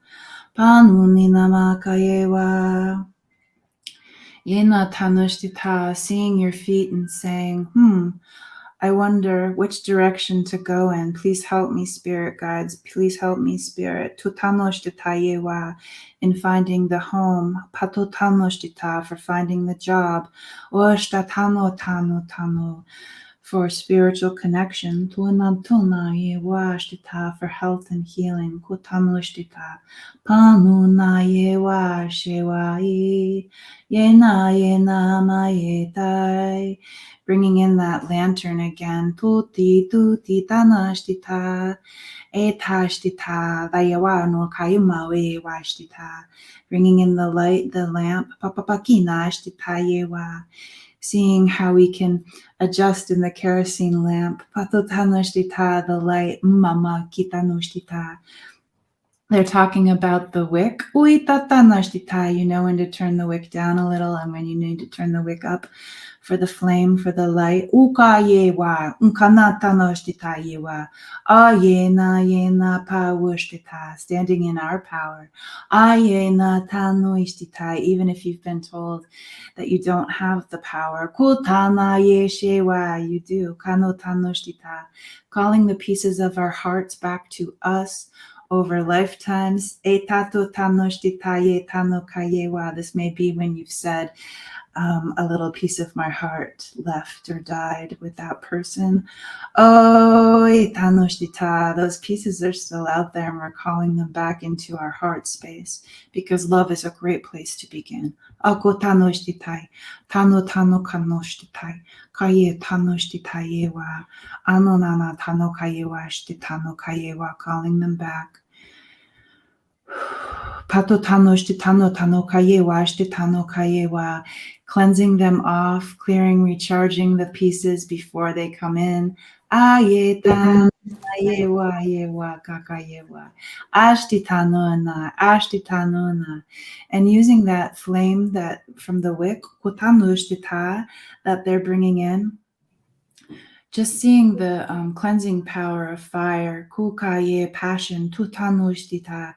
panuni namakayewa, yena tanushtita, seeing your feet and saying, I wonder which direction to go in. Please help me, spirit guides. Please help me, spirit. Tutanoshitayewa, in finding the home. Patotanoshita, for finding the job. Oshtatano, for spiritual connection. Tunayewa, for health and healing. Kutanoshita. Panunayewa, shewai. Yena mayetai. Bringing in that lantern again. Tuti tanashtita, etashtita, vayawa no kayumawe washtita. Bringing in the light, the lamp, papapakina ashtita yewa. Seeing how we can adjust in the kerosene lamp. Patotanashtita, the light, mama kitanoshtita. They're talking about the wick. You know when to turn the wick down a little and when you need to turn the wick up for the flame, for the light. Standing in our power. Even if you've been told that you don't have the power. You do. Calling the pieces of our hearts back to us over lifetimes. This may be when you've said, a little piece of my heart left or died with that person. Those pieces are still out there and we're calling them back into our heart space because love is a great place to begin. Calling them back. Cleansing them off, clearing, recharging the pieces before they come in. And using that flame that from the wick that they're bringing in, just seeing the cleansing power of fire, kukaye, passion, tutanoshtita,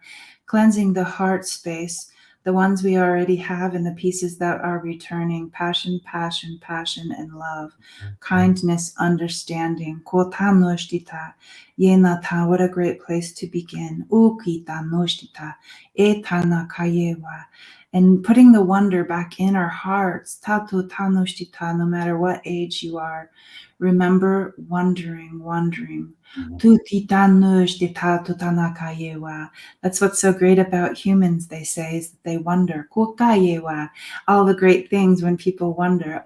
cleansing the heart space, the ones we already have and the pieces that are returning, passion, and love, kindness, understanding, kotanoshtita, yenata, what a great place to begin, ukita noshtita, etana kayewa, and putting the wonder back in our hearts, tatu tanoshtita, no matter what age you are. Remember wondering. That's what's so great about humans, they say, is that they wonder. All the great things when people wonder.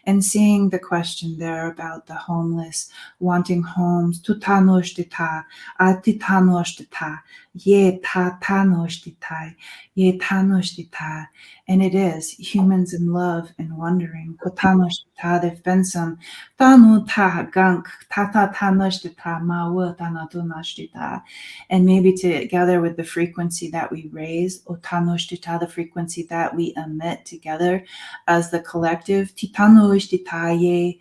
And seeing the question there about the homeless, wanting homes. And it is humans in love and wondering. ta defensum, tanu ta gunk, tata tanoshtita mawa tanadunashtita. And maybe together with the frequency that we raise, otanoshtita, the frequency that we emit together as the collective, titanoshtita ye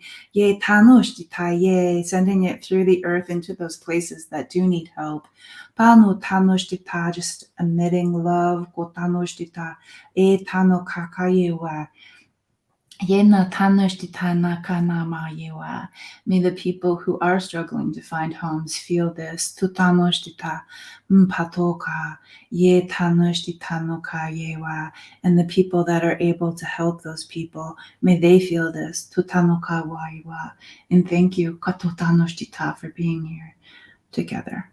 tanoshtita ye, sending it through the earth into those places that do need help. Pano tanoshtita, just emitting love, kotanoshtita, e tano kakayewa. Yena tanoshtita nakanamayewa. May the people who are struggling to find homes feel this. Tutanoshtita mpatoka ye tanoshtita no kayewa. And the people that are able to help those people, may they feel this. Tutanoka waiwa. And thank you, katotanoshtita, for being here together.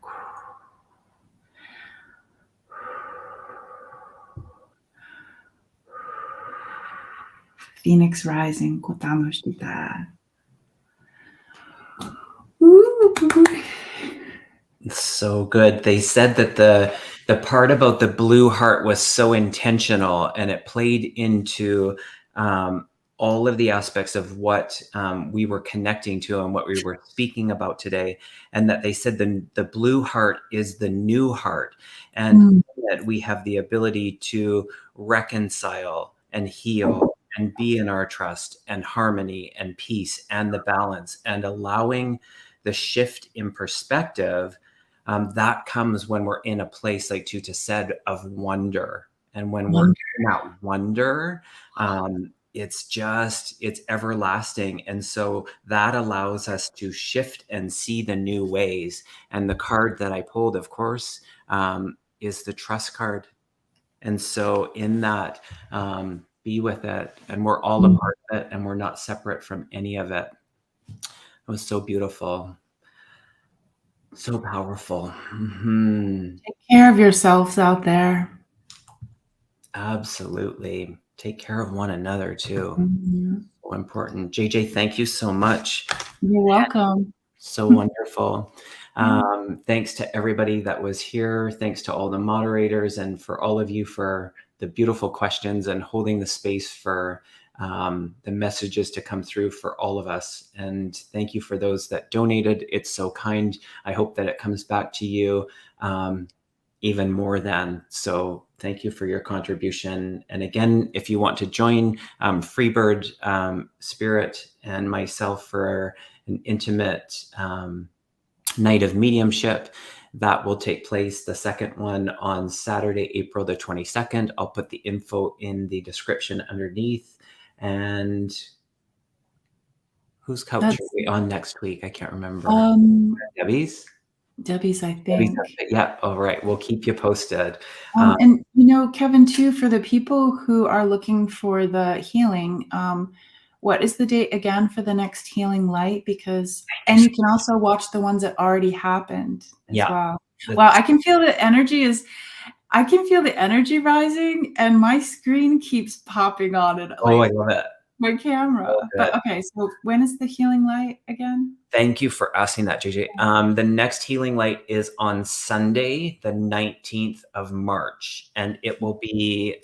Phoenix rising, kotanoshtita. So good. They said that the part about the blue heart was so intentional, and it played into all of the aspects of what we were connecting to and what we were speaking about today. And that they said the blue heart is the new heart, and that we have the ability to reconcile and heal and be in our trust and harmony and peace and the balance, and allowing the shift in perspective. That comes when we're in a place, like Tuta said, of wonder. And when we're in that wonder, it's everlasting. And so that allows us to shift and see the new ways. And the card that I pulled, of course, is the trust card. And so in that, be with it. And we're all a part of it, and we're not separate from any of it. It was so beautiful. So powerful. Take care of yourselves out there. Absolutely. Take care of one another too. So important. JJ, thank you so much. You're welcome. So wonderful. Thanks to everybody that was here. Thanks to all the moderators, and for all of you for the beautiful questions and holding the space for the messages to come through for all of us. And thank you for those that donated. It's so kind. I hope that it comes back to you even more than. So thank you for your contribution. And again, if you want to join Freebird, Spirit, and myself for an intimate night of mediumship, that will take place, the second one, on Saturday, April the 22nd. I'll put the info in the description underneath. And whose couch are we on next week? I can't remember. Debbie's, I think. Yeah. All right. We'll keep you posted. And Kevin, too, for the people who are looking for the healing, what is the date again for the next healing light? And you can also watch the ones that already happened as well. Wow, I can feel the energy rising, and my screen keeps popping on it. I love it. My camera. But okay, so when is the healing light again? Thank you for asking that, JJ. The next healing light is on Sunday, the 19th of March, and it will be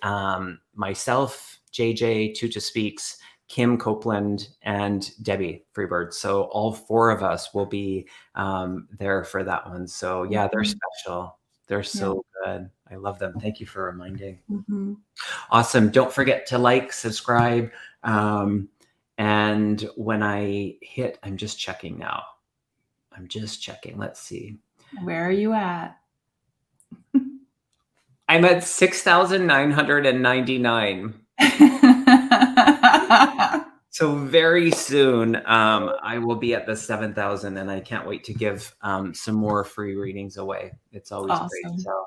myself, JJ, Tuta Speaks, Kim Copeland, and Debbie Freebird. So all four of us will be there for that one. So yeah, they're special. They're so good. I love them. Thank you for reminding. Awesome. Don't forget to like, subscribe. And when I hit, I'm just checking now. Let's see. Where are you at? I'm at 6,999. So very soon, I will be at the 7,000, and I can't wait to give some more free readings away. It's always great. So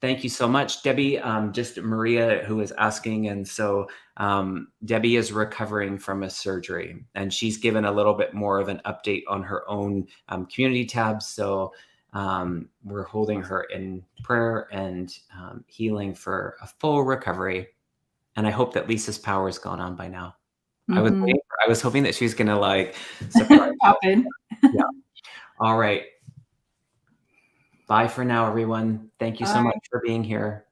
thank you so much, Debbie. Just Maria, who is asking. And so Debbie is recovering from a surgery, and she's given a little bit more of an update on her own community tab. So we're holding her in prayer and healing for a full recovery. And I hope that Lisa's power has gone on by now. I was hoping that she was going to surprise pop in. Yeah. All right. Bye for now, everyone. Thank you so much for being here.